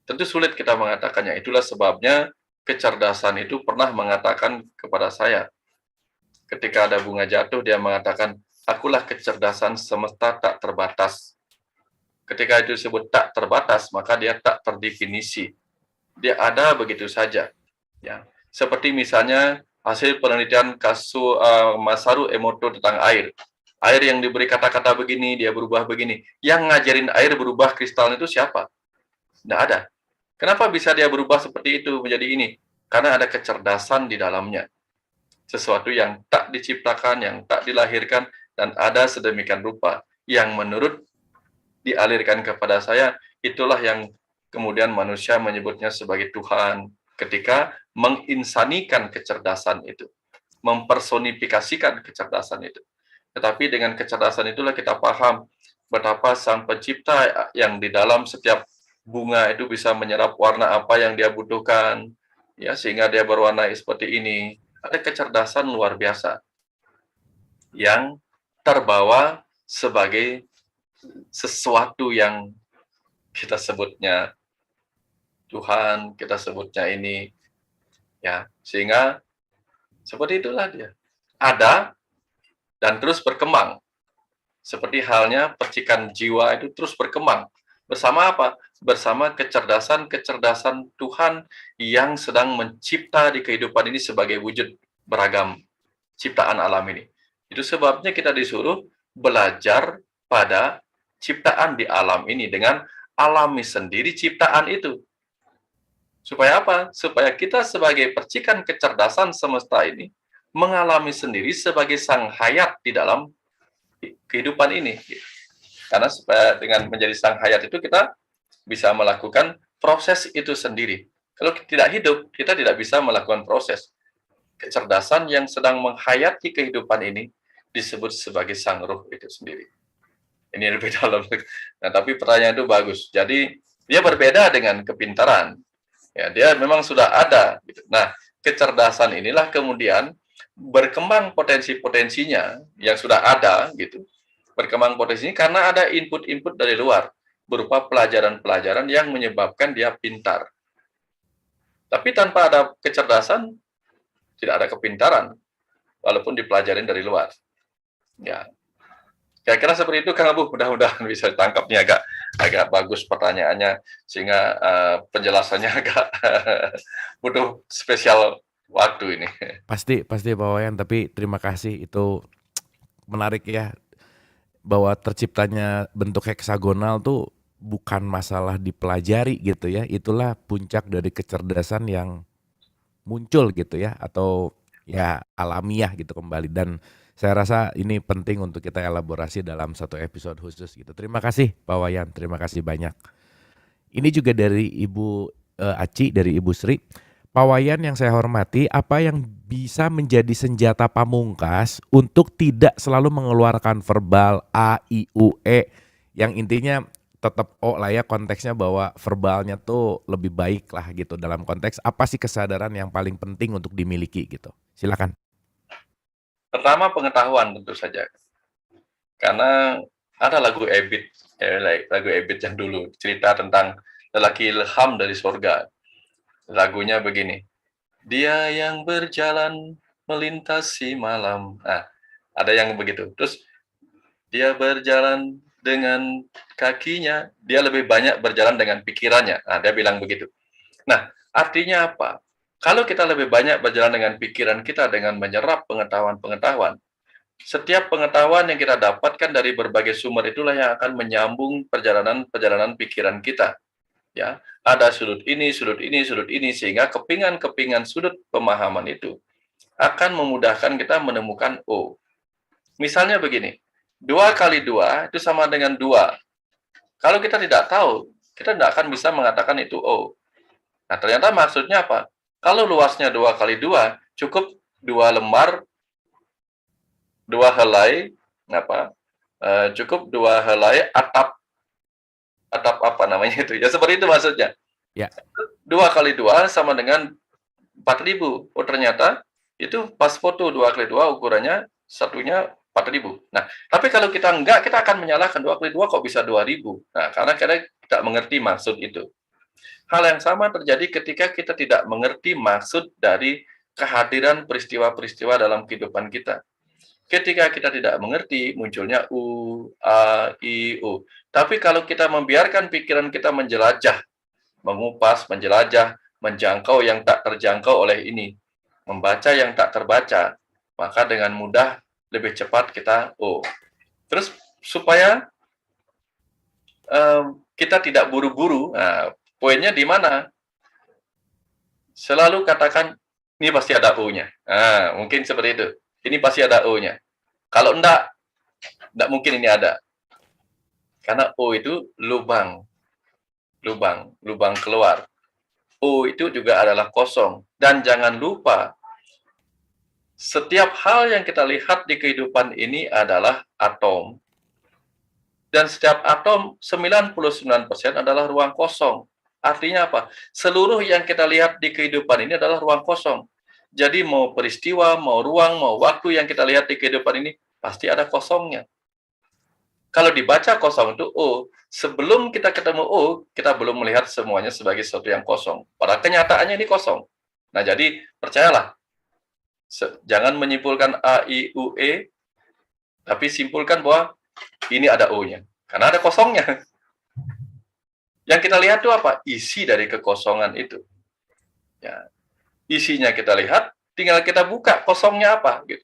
Tentu sulit kita mengatakannya. Itulah sebabnya kecerdasan itu pernah mengatakan kepada saya. Ketika ada bunga jatuh, dia mengatakan, akulah kecerdasan semesta tak terbatas. Ketika itu disebut tak terbatas, maka dia tak terdefinisi. Dia ada begitu saja. Ya. Seperti misalnya hasil penelitian Masaru Emoto tentang air. Air yang diberi kata-kata begini, dia berubah begini. Yang ngajarin air berubah kristal itu siapa? Tidak ada. Kenapa bisa dia berubah seperti itu menjadi ini? Karena ada kecerdasan di dalamnya. Sesuatu yang tak tak diciptakan, yang tak dilahirkan, dan ada sedemikian rupa. Yang menurut dialirkan kepada saya, itulah yang kemudian manusia menyebutnya sebagai Tuhan ketika menginsanikan kecerdasan itu, mempersonifikasikan kecerdasan itu. Tetapi dengan kecerdasan itulah kita paham betapa Sang Pencipta yang di dalam setiap bunga itu bisa menyerap warna apa yang dia butuhkan, ya, sehingga dia berwarna seperti ini. Ada kecerdasan luar biasa yang terbawa sebagai sesuatu yang kita sebutnya Tuhan, kita sebutnya ini, ya, sehingga seperti itulah dia. Ada dan terus berkembang. Seperti halnya percikan jiwa itu terus berkembang. Bersama apa? Bersama kecerdasan-kecerdasan Tuhan yang sedang mencipta di kehidupan ini sebagai wujud beragam ciptaan alam ini. Itu sebabnya kita disuruh belajar pada ciptaan di alam ini dengan alami sendiri ciptaan itu. Supaya apa? Supaya kita sebagai percikan kecerdasan semesta ini mengalami sendiri sebagai sang hayat di dalam kehidupan ini. Karena supaya dengan menjadi sang hayat itu kita bisa melakukan proses itu sendiri. Kalau tidak hidup, kita tidak bisa melakukan proses. Kecerdasan yang sedang menghayati kehidupan ini disebut sebagai sang ruh itu sendiri. Ini lebih dalam. Nah, tapi pertanyaan itu bagus. Jadi, dia berbeda dengan kepintaran. Ya, dia memang sudah ada. Gitu. Nah, kecerdasan inilah kemudian berkembang potensi-potensinya yang sudah ada, gitu. Berkembang potensinya karena ada input-input dari luar, berupa pelajaran-pelajaran yang menyebabkan dia pintar. Tapi tanpa ada kecerdasan, tidak ada kepintaran, walaupun dipelajarin dari luar. Ya, kira-kira seperti itu, Kang Abu. Mudah-mudahan bisa tangkapnya agak bagus pertanyaannya, sehingga penjelasannya agak butuh spesial waktu ini. Pasti Pak Wayan, tapi terima kasih, itu menarik ya, bahwa terciptanya bentuk heksagonal tuh bukan masalah dipelajari gitu ya, itulah puncak dari kecerdasan yang muncul gitu ya, atau ya alamiah gitu kembali. Dan saya rasa ini penting untuk kita elaborasi dalam satu episode khusus gitu. Terima kasih Pak Wayan, terima kasih banyak. Ini juga dari Ibu Aci, dari Ibu Sri. Pak Wayan yang saya hormati, apa yang bisa menjadi senjata pamungkas untuk tidak selalu mengeluarkan verbal A, I, U, E, yang intinya tetap O lah ya, konteksnya bahwa verbalnya tuh lebih baik lah gitu, dalam konteks apa sih kesadaran yang paling penting untuk dimiliki gitu. Silakan. Pertama, pengetahuan tentu saja. Karena ada lagu Ebit, lagu Ebit yang dulu cerita tentang lelaki ilham dari surga. Lagunya begini, dia yang berjalan melintasi malam. Nah, ada yang begitu. Terus dia berjalan dengan kakinya, dia lebih banyak berjalan dengan pikirannya. Nah, dia bilang begitu. Nah, artinya apa? Kalau kita lebih banyak berjalan dengan pikiran kita dengan menyerap pengetahuan-pengetahuan, setiap pengetahuan yang kita dapatkan dari berbagai sumber itulah yang akan menyambung perjalanan pikiran kita. Ya, ada sudut ini, sehingga kepingan-kepingan sudut pemahaman itu akan memudahkan kita menemukan O. Misalnya begini, 2 kali 2 itu sama dengan 2. Kalau kita tidak tahu, kita tidak akan bisa mengatakan itu O. Nah, ternyata maksudnya apa? Kalau luasnya 2 kali 2, cukup 2 lembar, 2 helai, cukup 2 helai atap apa namanya itu, ya seperti itu maksudnya. Ya. 2 kali 2 sama dengan 4.000. Oh, ternyata itu pas foto 2 kali 2 ukurannya satunya 4.000. Nah, tapi kalau kita enggak, kita akan menyalahkan 2 kali 2 kok bisa 2.000. Nah, karena kita tidak mengerti maksud itu. Hal yang sama terjadi ketika kita tidak mengerti maksud dari kehadiran peristiwa-peristiwa dalam kehidupan kita. Ketika kita tidak mengerti, munculnya U, A, I, U. Tapi kalau kita membiarkan pikiran kita menjelajah, mengupas, menjelajah, menjangkau yang tak terjangkau oleh ini, membaca yang tak terbaca, maka dengan mudah lebih cepat kita O. Terus supaya kita tidak buru-buru, nah, poinnya di mana? Selalu katakan, ini pasti ada U-nya. Nah, mungkin seperti itu. ini pasti ada O-nya. Kalau enggak mungkin ini ada. Karena O itu lubang keluar. O itu juga adalah kosong. Dan jangan lupa, setiap hal yang kita lihat di kehidupan ini adalah atom. Dan setiap atom 99% adalah ruang kosong. Artinya apa? Seluruh yang kita lihat di kehidupan ini adalah ruang kosong. Jadi mau peristiwa, mau ruang, mau waktu yang kita lihat di kehidupan ini, pasti ada kosongnya. Kalau dibaca kosong itu O, sebelum kita ketemu O, kita belum melihat semuanya sebagai sesuatu yang kosong. Pada kenyataannya ini kosong. Nah, jadi percayalah, jangan menyimpulkan A, I, U, E, tapi simpulkan bahwa ini ada O-nya. Karena ada kosongnya. Yang kita lihat itu apa? Isi dari kekosongan itu. Ya. Isinya kita lihat, tinggal kita buka kosongnya apa. Gitu.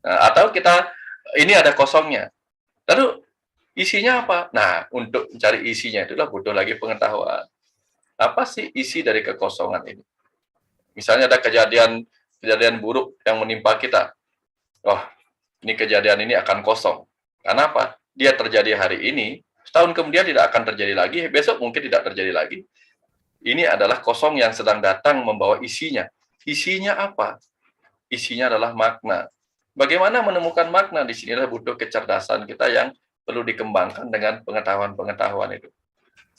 Nah, atau ini ada kosongnya. Lalu isinya apa? Nah, untuk mencari isinya itulah butuh lagi pengetahuan. Apa sih isi dari kekosongan ini? Misalnya ada kejadian buruk yang menimpa kita. Oh, ini kejadian ini akan kosong. Kenapa? Dia terjadi hari ini, setahun kemudian tidak akan terjadi lagi, besok mungkin tidak terjadi lagi. Ini adalah kosong yang sedang datang membawa isinya. Isinya apa? Isinya adalah makna. Bagaimana menemukan makna? Di sinilah butuh kecerdasan kita yang perlu dikembangkan dengan pengetahuan-pengetahuan itu.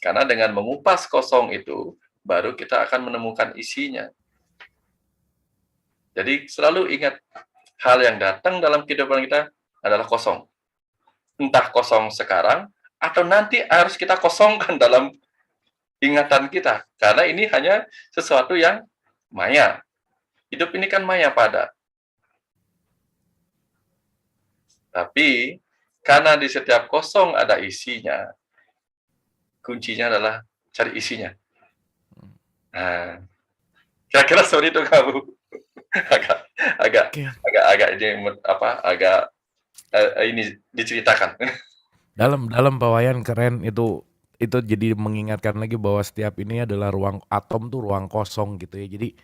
Karena dengan mengupas kosong itu, baru kita akan menemukan isinya. Jadi selalu ingat, hal yang datang dalam kehidupan kita adalah kosong. Entah kosong sekarang, atau nanti harus kita kosongkan dalam ingatan kita. Karena ini hanya sesuatu yang maya. Hidup ini kan maya pada. Tapi, karena di setiap kosong ada isinya, kuncinya adalah cari isinya. Nah, kira-kira seperti itu kamu. agak ini diceritakan. Dalam Pak Wayan keren itu jadi mengingatkan lagi bahwa setiap ini adalah ruang atom tuh ruang kosong gitu ya. Jadi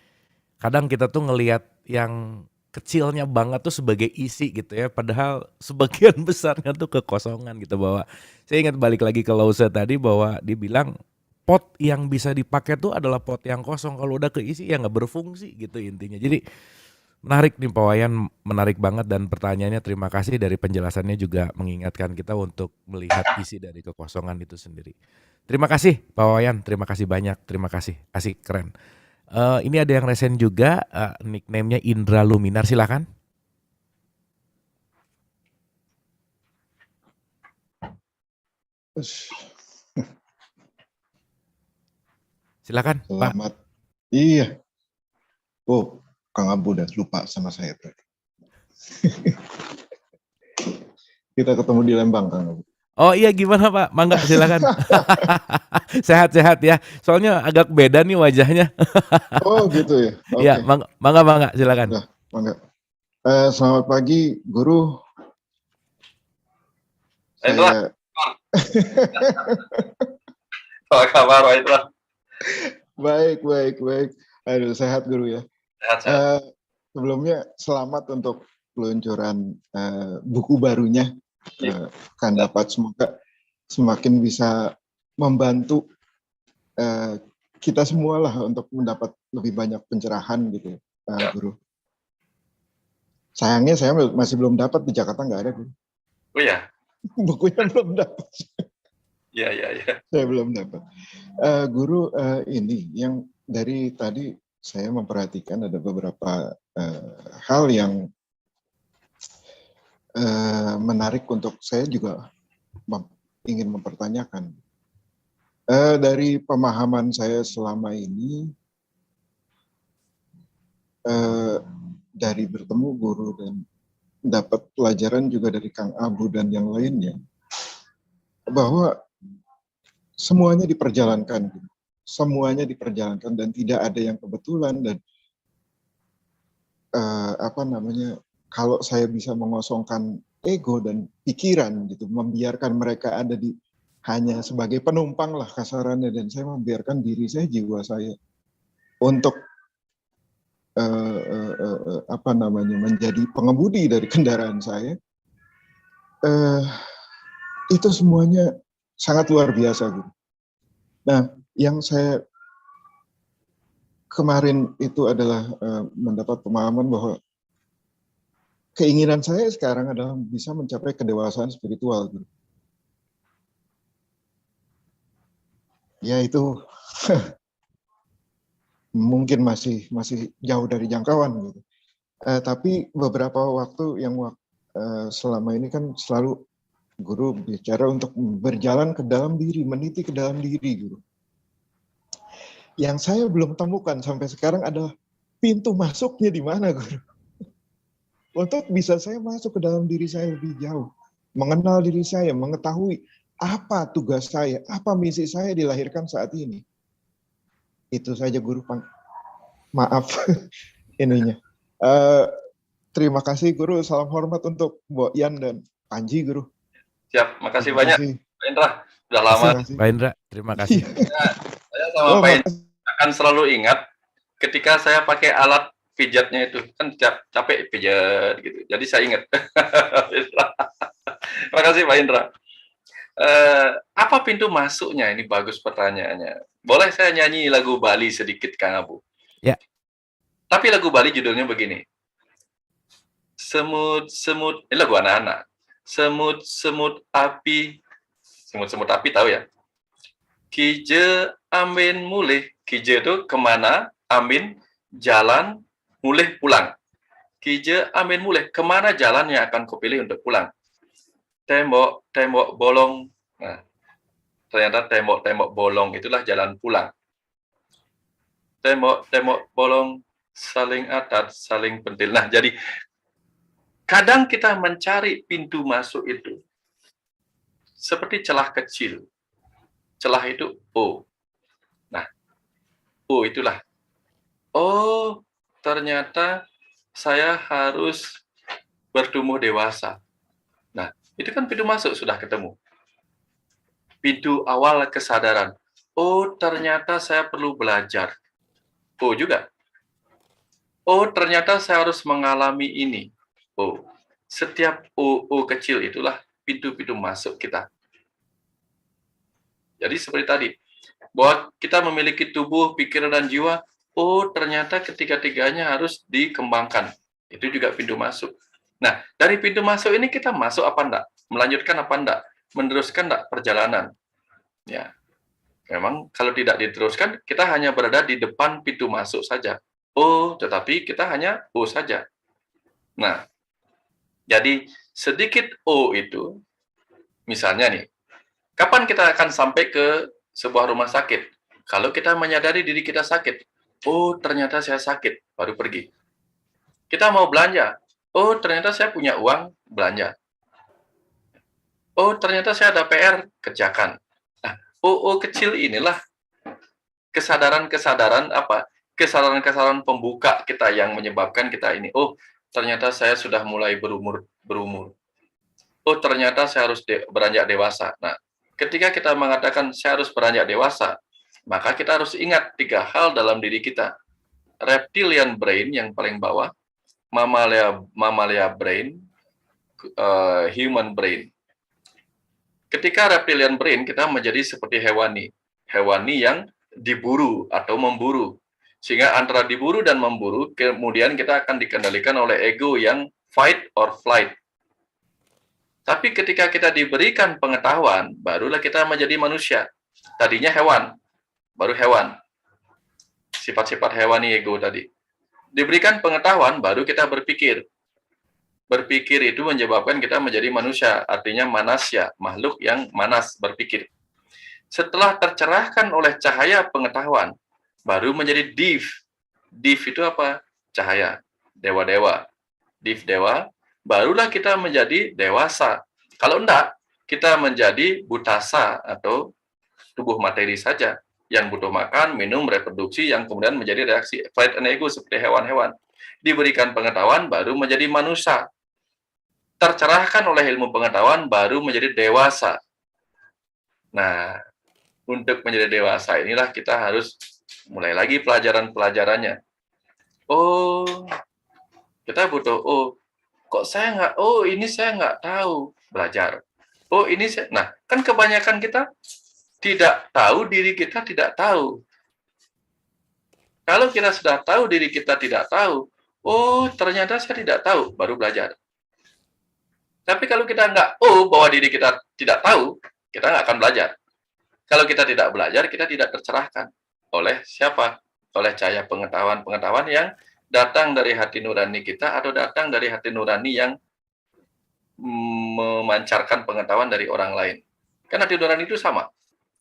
kadang kita tuh ngelihat yang kecilnya banget tuh sebagai isi gitu ya, padahal sebagian besarnya tuh kekosongan gitu. Bahwa saya ingat balik lagi ke Lause tadi bahwa dibilang pot yang bisa dipakai tuh adalah pot yang kosong, kalau udah keisi ya nggak berfungsi gitu intinya. Jadi menarik nih Pak Wayan, menarik banget, dan pertanyaannya terima kasih dari penjelasannya juga mengingatkan kita untuk melihat isi dari kekosongan itu sendiri. Terima kasih Pak Wayan, terima kasih banyak, terima kasih, asik, keren. Ini ada yang resen juga, nickname-nya Indra Luminar, silakan. Silakan Pak. Selamat. Iya. Oh, Kang Abu udah lupa sama saya tadi. Kita ketemu di Lembang, Kang Abu. Oh iya, gimana Pak? Mangga silakan. Sehat-sehat ya. Soalnya agak beda nih wajahnya. Oh gitu ya. Oke. Iya, mangga silakan. Nah, mangga. Selamat pagi, Guru. Saya Apa kabar, Indra? Baik. Aduh, sehat Guru ya. Sehat. Sebelumnya selamat untuk peluncuran buku barunya. Kan dapat, semoga semakin bisa membantu kita semua lah untuk mendapat lebih banyak pencerahan gitu, Guru. Sayangnya saya masih belum dapat, di Jakarta nggak ada, Guru. Oh ya. Bukunya belum dapat. Iya. Saya belum dapat. Guru, ini yang dari tadi saya memperhatikan ada beberapa hal yang menarik untuk saya juga ingin mempertanyakan. Dari pemahaman saya selama ini, dari bertemu Guru dan dapat pelajaran juga dari Kang Abu dan yang lainnya, bahwa semuanya diperjalankan dan tidak ada yang kebetulan. Dan kalau saya bisa mengosongkan ego dan pikiran gitu, membiarkan mereka ada hanya sebagai penumpang lah kasarannya, dan saya membiarkan diri saya, jiwa saya untuk menjadi pengemudi dari kendaraan saya, itu semuanya sangat luar biasa gitu. Nah, yang saya kemarin itu adalah mendapat pemahaman bahwa keinginan saya sekarang adalah bisa mencapai kedewasaan spiritual gitu. Ya itu mungkin masih jauh dari jangkauan gitu. Tapi beberapa waktu yang selama ini kan selalu guru bicara untuk berjalan ke dalam diri, meniti ke dalam diri guru. Yang saya belum temukan sampai sekarang adalah pintu masuknya di mana guru. Untuk bisa saya masuk ke dalam diri saya lebih jauh, mengenal diri saya, mengetahui apa tugas saya, apa misi saya dilahirkan saat ini. Itu saja guru, maaf ininya. Terima kasih guru, salam hormat untuk Mbok Yan dan Panji guru. Siap, makasih banyak Pak Indra, sudah lama. Pak Indra, terima kasih. Saya sama Pak Indra akan selalu ingat ketika saya pakai alat pijatnya itu, kan capek pijat gitu, jadi saya ingat. Makasih Pak Indra. Apa pintu masuknya? Ini bagus pertanyaannya. Boleh saya nyanyi lagu Bali sedikit, Kang Abu? Ya. Tapi lagu Bali judulnya begini. Semut-semut, ini lagu anak-anak. Semut-semut api tahu ya? Kije amin mulih. Kije itu kemana, amin jalan, mulih pulang. Kije amin mulih, kemana jalan yang akan kau pilih untuk pulang? Tembok bolong. Nah, ternyata tembok bolong itulah jalan pulang. Tembok bolong, saling atat, saling pentil. Nah, jadi kadang kita mencari pintu masuk itu seperti celah kecil. Celah itu O. Nah, O itulah. Oh, ternyata saya harus bertumbuh dewasa. Nah, itu kan pintu masuk sudah ketemu. Pintu awal kesadaran. Oh, ternyata saya perlu belajar. Oh juga. Oh, ternyata saya harus mengalami ini. Oh, setiap O kecil itulah pintu-pintu masuk kita. Jadi seperti tadi, bahwa kita memiliki tubuh, pikiran, dan jiwa. Oh, ternyata ketiga-tiganya harus dikembangkan. Itu juga pintu masuk. Nah, dari pintu masuk ini kita masuk apa enggak? Melanjutkan apa enggak? Meneruskan enggak perjalanan? Ya, memang kalau tidak diteruskan, kita hanya berada di depan pintu masuk saja. Oh, tetapi kita hanya O saja. Nah, jadi sedikit O itu, misalnya nih, kapan kita akan sampai ke sebuah rumah sakit? Kalau kita menyadari diri kita sakit, oh ternyata saya sakit, baru pergi. Kita mau belanja, oh ternyata saya punya uang, belanja. Oh ternyata saya ada PR, kerjakan. Nah, O kecil inilah kesadaran-kesadaran apa? Kesadaran-kesadaran pembuka kita yang menyebabkan kita ini. Oh, ternyata saya sudah mulai berumur. Oh, ternyata saya harus beranjak dewasa. Nah, ketika kita mengatakan saya harus beranjak dewasa, maka kita harus ingat 3 hal dalam diri kita. Reptilian brain yang paling bawah, mammalia brain, human brain. Ketika reptilian brain, kita menjadi seperti hewani yang diburu atau memburu. Sehingga antara diburu dan memburu, kemudian kita akan dikendalikan oleh ego yang fight or flight. Tapi ketika kita diberikan pengetahuan, barulah kita menjadi manusia. Tadinya hewan, baru hewan. Sifat-sifat hewani ego tadi. Diberikan pengetahuan, baru kita berpikir. Berpikir itu menyebabkan kita menjadi manusia, artinya manasya, makhluk yang manas berpikir. Setelah tercerahkan oleh cahaya pengetahuan, baru menjadi div. Div itu apa? Cahaya. Dewa-dewa. Div dewa, barulah kita menjadi dewasa. Kalau enggak, kita menjadi butasa atau tubuh materi saja yang butuh makan, minum, reproduksi, yang kemudian menjadi reaksi fight and ego seperti hewan-hewan. Diberikan pengetahuan, baru menjadi manusia. Tercerahkan oleh ilmu pengetahuan, baru menjadi dewasa. Nah, untuk menjadi dewasa inilah kita harus mulai lagi pelajaran-pelajarannya. Oh, kita butuh, kok saya nggak, ini saya nggak tahu, belajar. Oh, ini saya, nah, kan kebanyakan kita tidak tahu diri kita tidak tahu. Kalau kita sudah tahu diri kita tidak tahu, ternyata saya tidak tahu, baru belajar. Tapi kalau kita nggak bahwa diri kita tidak tahu, kita nggak akan belajar. Kalau kita tidak belajar, kita tidak tercerahkan. Oleh siapa? Oleh cahaya pengetahuan yang datang dari hati nurani kita atau datang dari hati nurani yang memancarkan pengetahuan dari orang lain. Kan hati nurani itu sama.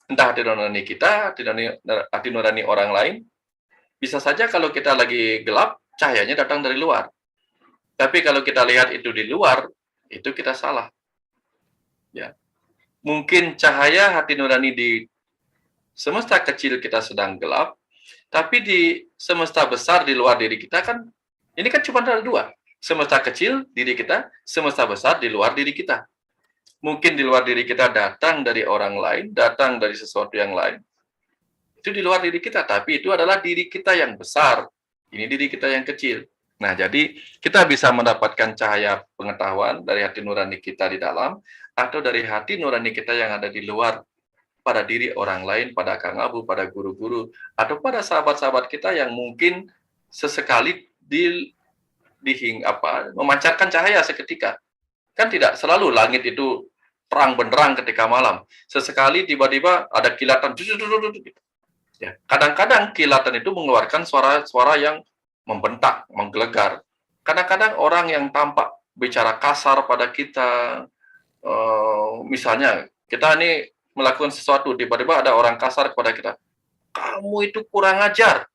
Entah hati nurani kita, hati nurani orang lain. Bisa saja kalau kita lagi gelap, cahayanya datang dari luar. Tapi kalau kita lihat itu di luar, itu kita salah. Ya. Mungkin cahaya hati nurani di semesta kecil kita sedang gelap, tapi di semesta besar di luar diri kita kan, ini kan cuma ada dua. Semesta kecil diri kita, semesta besar di luar diri kita. Mungkin di luar diri kita datang dari orang lain, datang dari sesuatu yang lain. Itu di luar diri kita, tapi itu adalah diri kita yang besar. Ini diri kita yang kecil. Nah, jadi kita bisa mendapatkan cahaya pengetahuan dari hati nurani kita di dalam, atau dari hati nurani kita yang ada di luar, pada diri orang lain, pada Kang Abu, pada guru-guru, atau pada sahabat-sahabat kita yang mungkin sesekali memancarkan cahaya seketika. Kan tidak selalu langit itu terang benderang ketika malam. Sesekali tiba-tiba ada kilatan. Ya, kadang-kadang kilatan itu mengeluarkan suara-suara yang membentak, menggelegar. Kadang-kadang orang yang tampak bicara kasar pada kita, misalnya kita ini melakukan sesuatu, tiba-tiba ada orang kasar kepada kita, kamu itu kurang ajar.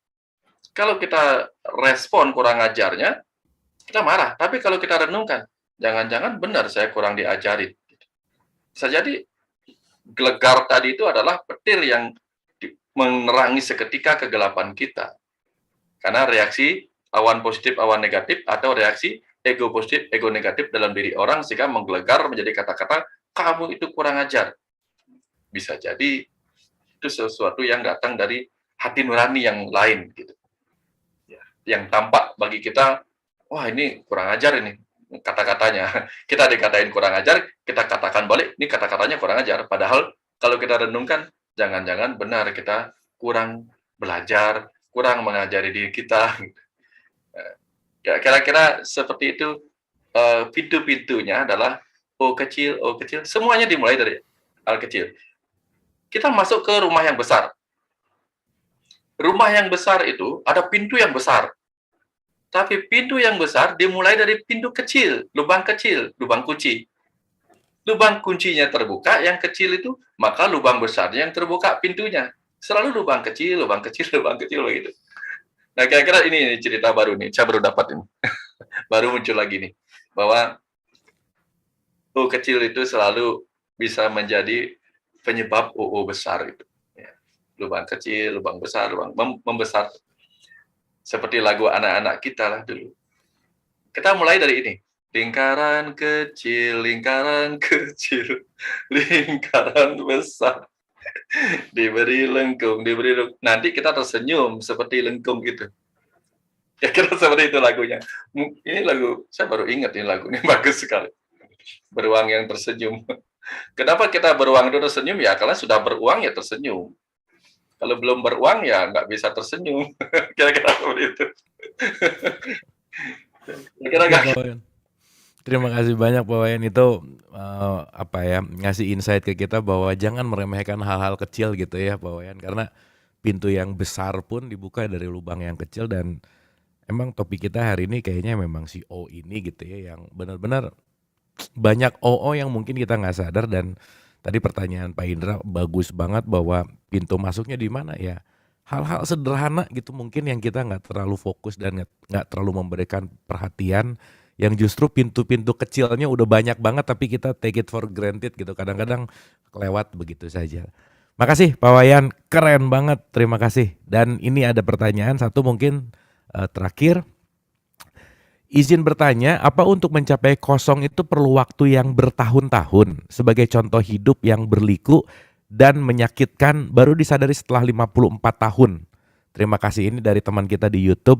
Kalau kita respon kurang ajarnya, kita marah. Tapi kalau kita renungkan, jangan-jangan benar saya kurang diajari. Bisa jadi gelegar tadi itu adalah petir yang menerangi seketika kegelapan kita. Karena reaksi awan positif, awan negatif, atau reaksi ego positif, ego negatif dalam diri orang sehingga menggelegar menjadi kata-kata, kamu itu kurang ajar. Bisa jadi itu sesuatu yang datang dari hati nurani yang lain, gitu. Ya, yang tampak bagi kita, wah ini kurang ajar ini kata-katanya. Kita dikatain kurang ajar, kita katakan balik, ini kata-katanya kurang ajar. Padahal kalau kita renungkan, jangan-jangan benar kita kurang belajar, kurang mengajari diri kita. Ya, kira-kira seperti itu. Pintu-pintunya adalah O kecil, semuanya dimulai dari hal kecil. Kita masuk ke rumah yang besar. Rumah yang besar itu ada pintu yang besar. Tapi pintu yang besar dimulai dari pintu kecil, lubang kunci. Lubang kuncinya terbuka, yang kecil itu, maka lubang besarnya yang terbuka pintunya. Selalu lubang kecil begitu. Nah, kira-kira ini cerita baru nih, saya baru dapat ini. Baru muncul lagi nih, bahwa O kecil itu selalu bisa menjadi penyebab OO besar itu. Ya. Lubang kecil, lubang besar, lubang membesar. Seperti lagu anak-anak kita lah dulu. Kita mulai dari ini. Lingkaran kecil, lingkaran besar. Diberi lengkung. Nanti kita tersenyum seperti lengkung gitu. Ya kira seperti itu lagunya. Ini lagu, saya baru ingat ini lagu ini bagus sekali. Beruang yang tersenyum. Kenapa kita beruang itu tersenyum? Ya karena sudah beruang ya tersenyum. Kalau belum beruang ya nggak bisa tersenyum. Kira-kira seperti itu. Terima kasih banyak Pak Wayan, itu ngasih insight ke kita bahwa jangan meremehkan hal-hal kecil gitu ya Pak Wayan, karena pintu yang besar pun dibuka dari lubang yang kecil. Dan emang topik kita hari ini kayaknya memang si O ini gitu ya, yang benar-benar banyak OO yang mungkin kita nggak sadar. Dan tadi pertanyaan Pak Indra bagus banget, bahwa pintu masuknya di mana ya. Hal-hal sederhana gitu mungkin yang kita nggak terlalu fokus dan nggak terlalu memberikan perhatian, yang justru pintu-pintu kecilnya udah banyak banget tapi kita take it for granted gitu. Kadang-kadang kelewat begitu saja. Makasih Pak Wayan, keren banget, terima kasih. Dan ini ada pertanyaan satu mungkin terakhir. Izin bertanya, apa untuk mencapai kosong itu perlu waktu yang bertahun-tahun? Sebagai contoh hidup yang berliku dan menyakitkan baru disadari setelah 54 tahun. Terima kasih, ini dari teman kita di YouTube,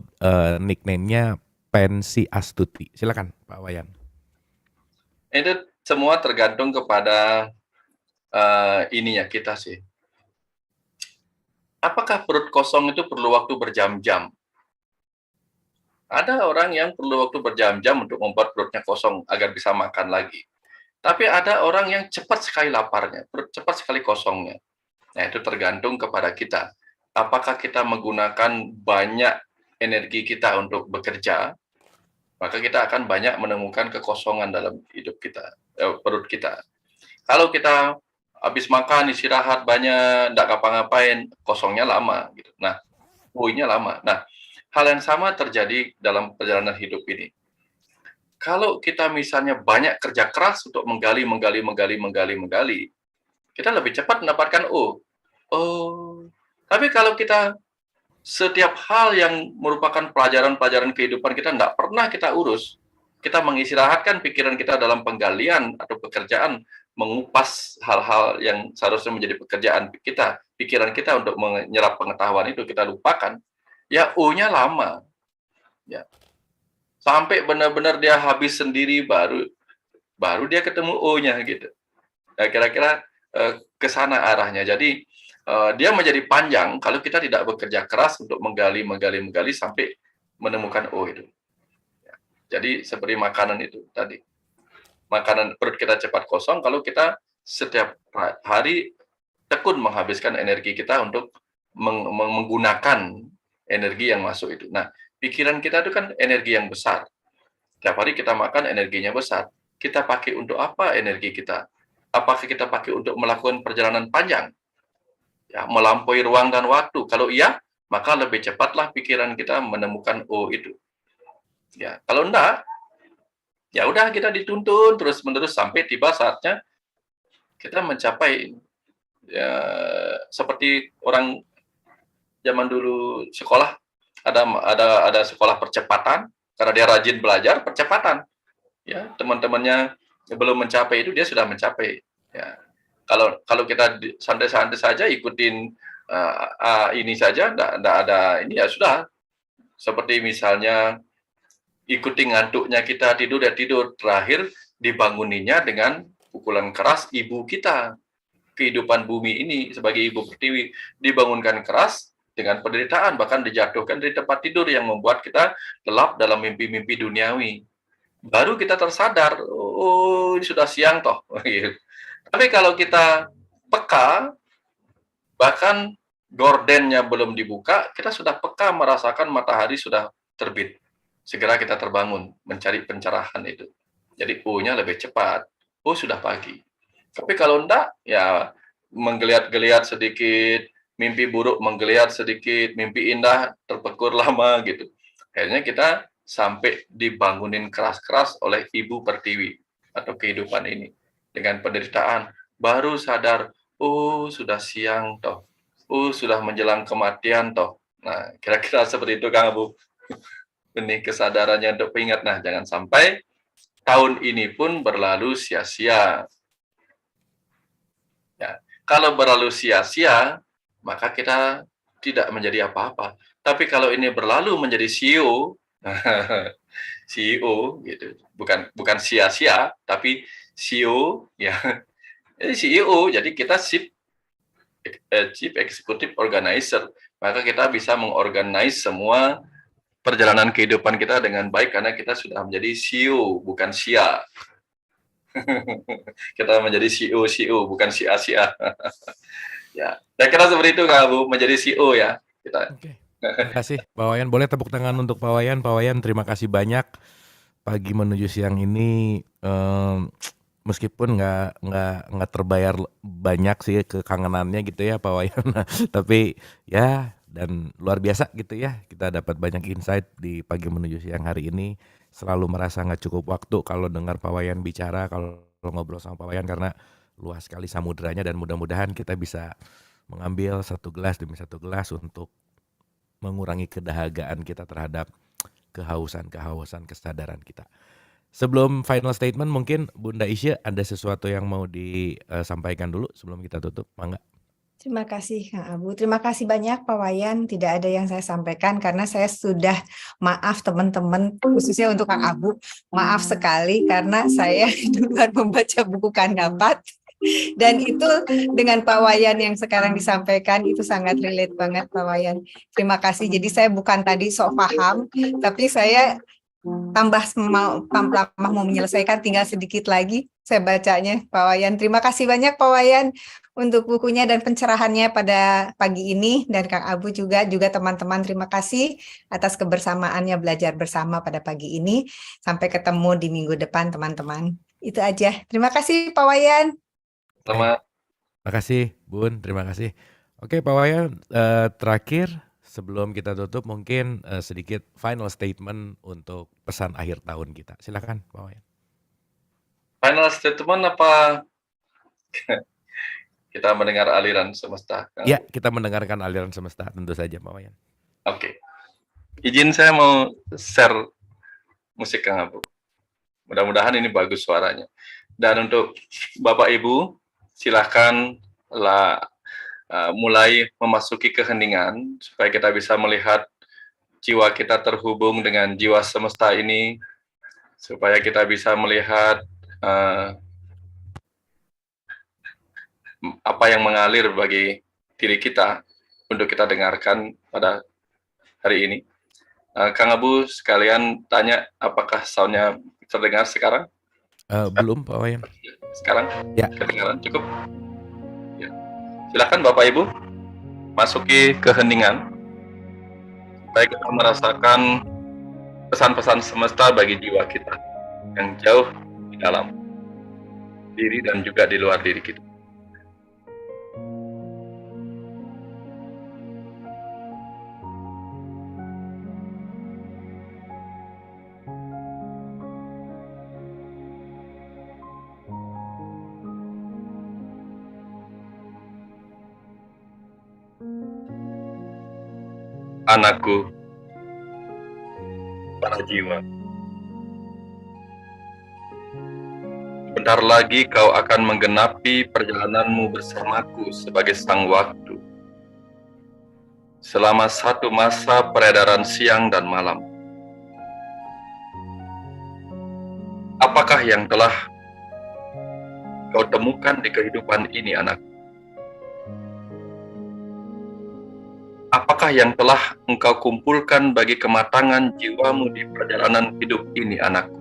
nickname-nya Pensi Astuti. Silakan Pak Wayan. Itu semua tergantung kepada ininya kita sih. Apakah perut kosong itu perlu waktu berjam-jam? Ada orang yang perlu waktu berjam-jam untuk membuat perutnya kosong agar bisa makan lagi. Tapi ada orang yang cepat sekali laparnya, cepat sekali kosongnya. Nah, itu tergantung kepada kita. Apakah kita menggunakan banyak energi kita untuk bekerja, maka kita akan banyak menemukan kekosongan dalam hidup kita, perut kita. Kalau kita habis makan, istirahat banyak, tidak ngapa-ngapain, kosongnya lama. Gitu. Nah, poinnya lama. Nah, hal yang sama terjadi dalam perjalanan hidup ini. Kalau kita misalnya banyak kerja keras untuk menggali, kita lebih cepat mendapatkan O. Tapi kalau kita setiap hal yang merupakan pelajaran-pelajaran kehidupan kita tidak pernah kita urus, kita mengistirahatkan pikiran kita dalam penggalian atau pekerjaan, mengupas hal-hal yang seharusnya menjadi pekerjaan kita, pikiran kita untuk menyerap pengetahuan itu kita lupakan, ya O-nya lama. Ya. Sampai benar-benar dia habis sendiri baru dia ketemu O-nya gitu. Nah, kira-kira ke sana arahnya. Jadi dia menjadi panjang kalau kita tidak bekerja keras untuk menggali sampai menemukan O itu. Ya. Jadi seperti makanan itu tadi. Makanan perut kita cepat kosong kalau kita setiap hari tekun menghabiskan energi kita untuk menggunakan energi yang masuk itu. Nah, pikiran kita itu kan energi yang besar. Tiap hari kita makan, energinya besar. Kita pakai untuk apa energi kita? Apakah kita pakai untuk melakukan perjalanan panjang? Ya, melampaui ruang dan waktu. Kalau iya, maka lebih cepatlah pikiran kita menemukan O itu. Ya, kalau enggak, ya udah kita dituntun terus-menerus sampai tiba saatnya kita mencapai ya, seperti orang zaman dulu sekolah, ada sekolah percepatan karena dia rajin belajar, percepatan. Ya, teman-temannya belum mencapai itu dia sudah mencapai. Ya. Kalau kita santai-santai saja ikutin ini saja, enggak ada ini ya sudah. Seperti misalnya ikuti ngantuknya kita tidur ya tidur, terakhir dibanguninya dengan pukulan keras ibu kita. Kehidupan bumi ini sebagai ibu pertiwi dibangunkan keras dengan penderitaan, bahkan dijatuhkan dari tempat tidur yang membuat kita lelap dalam mimpi-mimpi duniawi. Baru kita tersadar, oh ini sudah siang toh. Tapi kalau kita peka, bahkan gordennya belum dibuka, kita sudah peka merasakan matahari sudah terbit. Segera kita terbangun, mencari pencerahan itu. Jadi O-nya lebih cepat. Oh sudah pagi. Tapi kalau enggak, ya menggeliat-geliat sedikit, mimpi buruk menggeliat sedikit, mimpi indah terpekur lama gitu. Akhirnya kita sampai dibangunin keras-keras oleh ibu pertiwi atau kehidupan ini. Dengan penderitaan, baru sadar, oh sudah siang toh, oh sudah menjelang kematian toh. Nah, kira-kira seperti itu Kang Abu. Ini kesadarannya untuk ingat, nah jangan sampai tahun ini pun berlalu sia-sia. Ya, kalau berlalu sia-sia, maka kita tidak menjadi apa-apa. Tapi kalau ini berlalu menjadi CEO, CEO gitu, bukan sia-sia, tapi CEO, ya, CEO. Jadi kita Chief Executive Organizer, maka kita bisa mengorganize semua perjalanan kehidupan kita dengan baik karena kita sudah menjadi CEO, bukan sia. Kita menjadi CEO, bukan sia-sia. Ya, saya kira seperti itu Kak Bu, menjadi CEO ya. Kita. Oke. Terima kasih Pak Wayan. Boleh tepuk tangan untuk Pak Wayan. Pak Wayan, terima kasih banyak. Pagi menuju siang ini meskipun nggak terbayar banyak sih kekangenannya gitu ya Pak Wayan. Tapi ya dan luar biasa gitu ya. Kita dapat banyak insight di pagi menuju siang hari ini. Selalu merasa nggak cukup waktu kalau dengar Pak Wayan bicara, kalau ngobrol sama Pak Wayan karena luas sekali samudranya dan mudah-mudahan kita bisa mengambil satu gelas demi satu gelas untuk mengurangi kedahagaan kita terhadap kehausan kesadaran kita. Sebelum final statement mungkin Bunda Isya ada sesuatu yang mau disampaikan dulu sebelum kita tutup, Mangga. Terima kasih Kang Abu. Terima kasih banyak Pak Wayan. Tidak ada yang saya sampaikan karena saya sudah maaf teman-teman, khususnya untuk Kang Abu. Maaf sekali karena saya duluan membaca buku Kandapat. Dan itu dengan Pak Wayan yang sekarang disampaikan itu sangat relate banget Pak Wayan. Terima kasih. Jadi saya bukan tadi sok paham, tapi saya tambah mau menyelesaikan, tinggal sedikit lagi saya bacanya Pak Wayan. Terima kasih banyak Pak Wayan untuk bukunya dan pencerahannya pada pagi ini, dan Kang Abu juga teman-teman terima kasih atas kebersamaannya belajar bersama pada pagi ini. Sampai ketemu di minggu depan teman-teman. Itu aja. Terima kasih Pak Wayan. Selamat. Terima kasih Bun, terima kasih. Oke Pak Wayan, terakhir sebelum kita tutup mungkin sedikit final statement untuk pesan akhir tahun kita. Silakan Pak Wayan. Final statement apa? Kita mendengar aliran semesta. Ya, kita mendengarkan aliran semesta tentu saja Pak Wayan. Oke. Izin saya mau share musik Kang Abu. Mudah-mudahan ini bagus suaranya. Dan untuk Bapak Ibu, silahkan mulai memasuki keheningan supaya kita bisa melihat jiwa kita terhubung dengan jiwa semesta ini, supaya kita bisa melihat apa yang mengalir bagi diri kita untuk kita dengarkan pada hari ini. Kang Abu sekalian tanya apakah soundnya terdengar sekarang? Belum Pak Wayan. Sekarang? Ya. Kedengaran cukup? Ya. Silakan Bapak Ibu masuki keheningan supaya kita merasakan pesan-pesan semesta bagi jiwa kita yang jauh di dalam diri dan juga di luar diri kita. Anakku, para jiwa, sebentar lagi kau akan menggenapi perjalananmu bersamaku sebagai sang waktu. Selama satu masa peredaran siang dan malam. Apakah yang telah kau temukan di kehidupan ini, anakku? Apakah yang telah engkau kumpulkan bagi kematangan jiwamu di perjalanan hidup ini, anakku?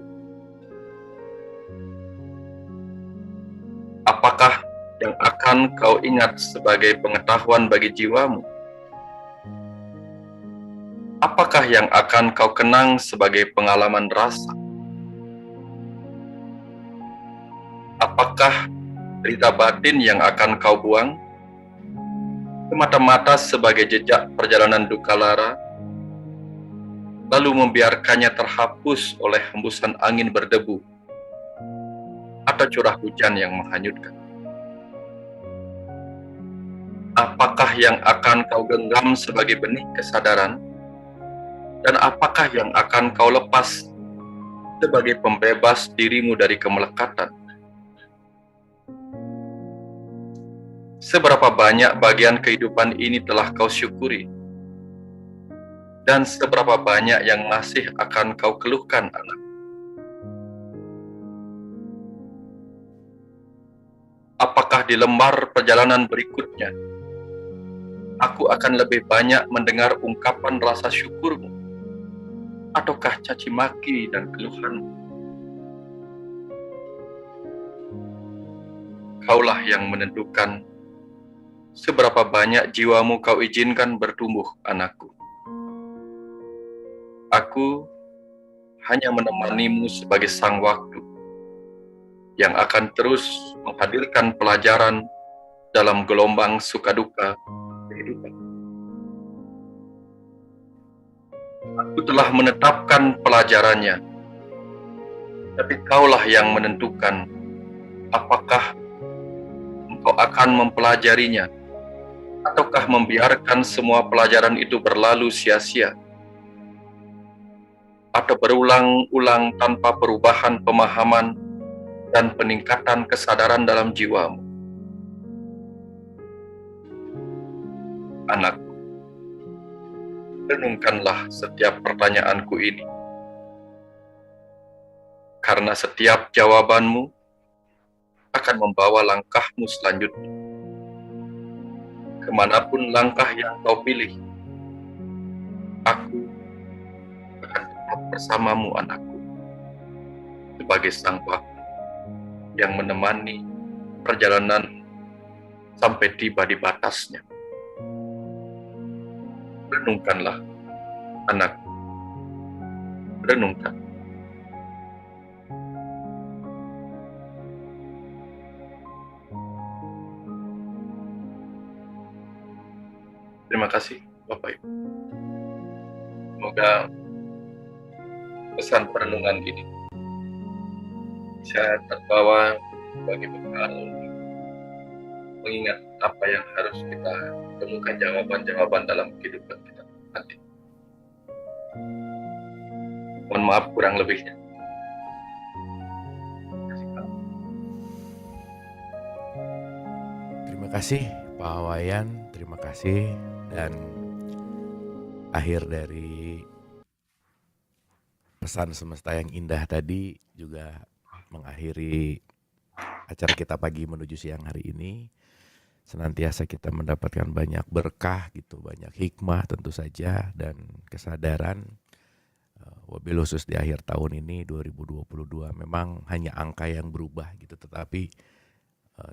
Apakah yang akan kau ingat sebagai pengetahuan bagi jiwamu? Apakah yang akan kau kenang sebagai pengalaman rasa? Apakah cerita batin yang akan kau buang semata-mata sebagai jejak perjalanan duka lara, lalu membiarkannya terhapus oleh hembusan angin berdebu atau curah hujan yang menghanyutkan? Apakah yang akan kau genggam sebagai benih kesadaran, dan apakah yang akan kau lepas sebagai pembebas dirimu dari kemelekatan? Seberapa banyak bagian kehidupan ini telah kau syukuri, dan seberapa banyak yang masih akan kau keluhkan, anak? Apakah di lembar perjalanan berikutnya, aku akan lebih banyak mendengar ungkapan rasa syukurmu, ataukah caci maki dan keluhanmu? Kaulah yang menentukan seberapa banyak jiwamu kau izinkan bertumbuh, anakku. Aku hanya menemanimu sebagai sang waktu yang akan terus menghadirkan pelajaran dalam gelombang suka duka kehidupan. Aku telah menetapkan pelajarannya, tapi kaulah yang menentukan apakah engkau akan mempelajarinya, ataukah membiarkan semua pelajaran itu berlalu sia-sia, atau berulang-ulang tanpa perubahan pemahaman dan peningkatan kesadaran dalam jiwamu. Anakku, renungkanlah setiap pertanyaanku ini, karena setiap jawabanmu akan membawa langkahmu selanjutnya. Kemanapun langkah yang kau pilih, aku akan tetap bersamamu, anakku, sebagai sang bapa yang menemani perjalanan sampai tiba di batasnya. Renungkanlah, anakku, renungkan. Terima kasih, Bapak Ibu. Semoga pesan perenungan ini bisa terbawa sebagai bekal mengingat apa yang harus kita temukan jawaban-jawaban dalam kehidupan kita nanti. Mohon maaf kurang lebihnya. Terima kasih Pak Wayan, terima kasih. Dan akhir dari pesan semesta yang indah tadi juga mengakhiri acara kita pagi menuju siang hari ini. Senantiasa kita mendapatkan banyak berkah gitu, banyak hikmah tentu saja dan kesadaran. Wabil khusus di akhir tahun ini 2022 memang hanya angka yang berubah gitu, tetapi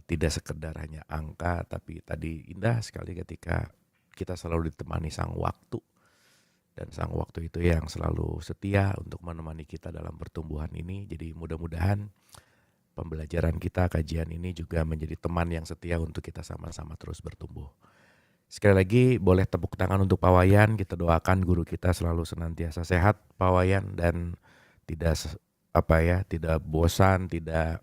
tidak sekedar hanya angka, tapi tadi indah sekali ketika kita selalu ditemani sang waktu. Dan sang waktu itu yang selalu setia untuk menemani kita dalam pertumbuhan ini. Jadi mudah-mudahan pembelajaran kita, kajian ini juga menjadi teman yang setia untuk kita sama-sama terus bertumbuh. Sekali lagi boleh tepuk tangan untuk Pak Wayan. Kita doakan guru kita selalu senantiasa sehat Pak Wayan, dan tidak tidak bosan, tidak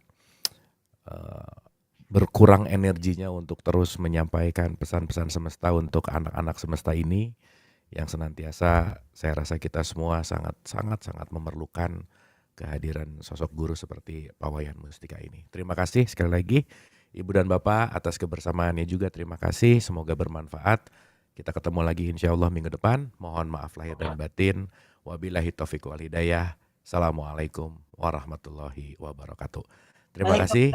berkurang energinya untuk terus menyampaikan pesan-pesan semesta untuk anak-anak semesta ini yang senantiasa saya rasa kita semua sangat memerlukan kehadiran sosok guru seperti Pak Wayan Mustika ini. Terima kasih sekali lagi Ibu dan Bapak atas kebersamaannya juga, terima kasih, semoga bermanfaat. Kita ketemu lagi insya Allah minggu depan. Mohon maaf lahir dan batin. Wabillahi taufiq wal hidayah. Assalamualaikum warahmatullahi wabarakatuh. Terima kasih.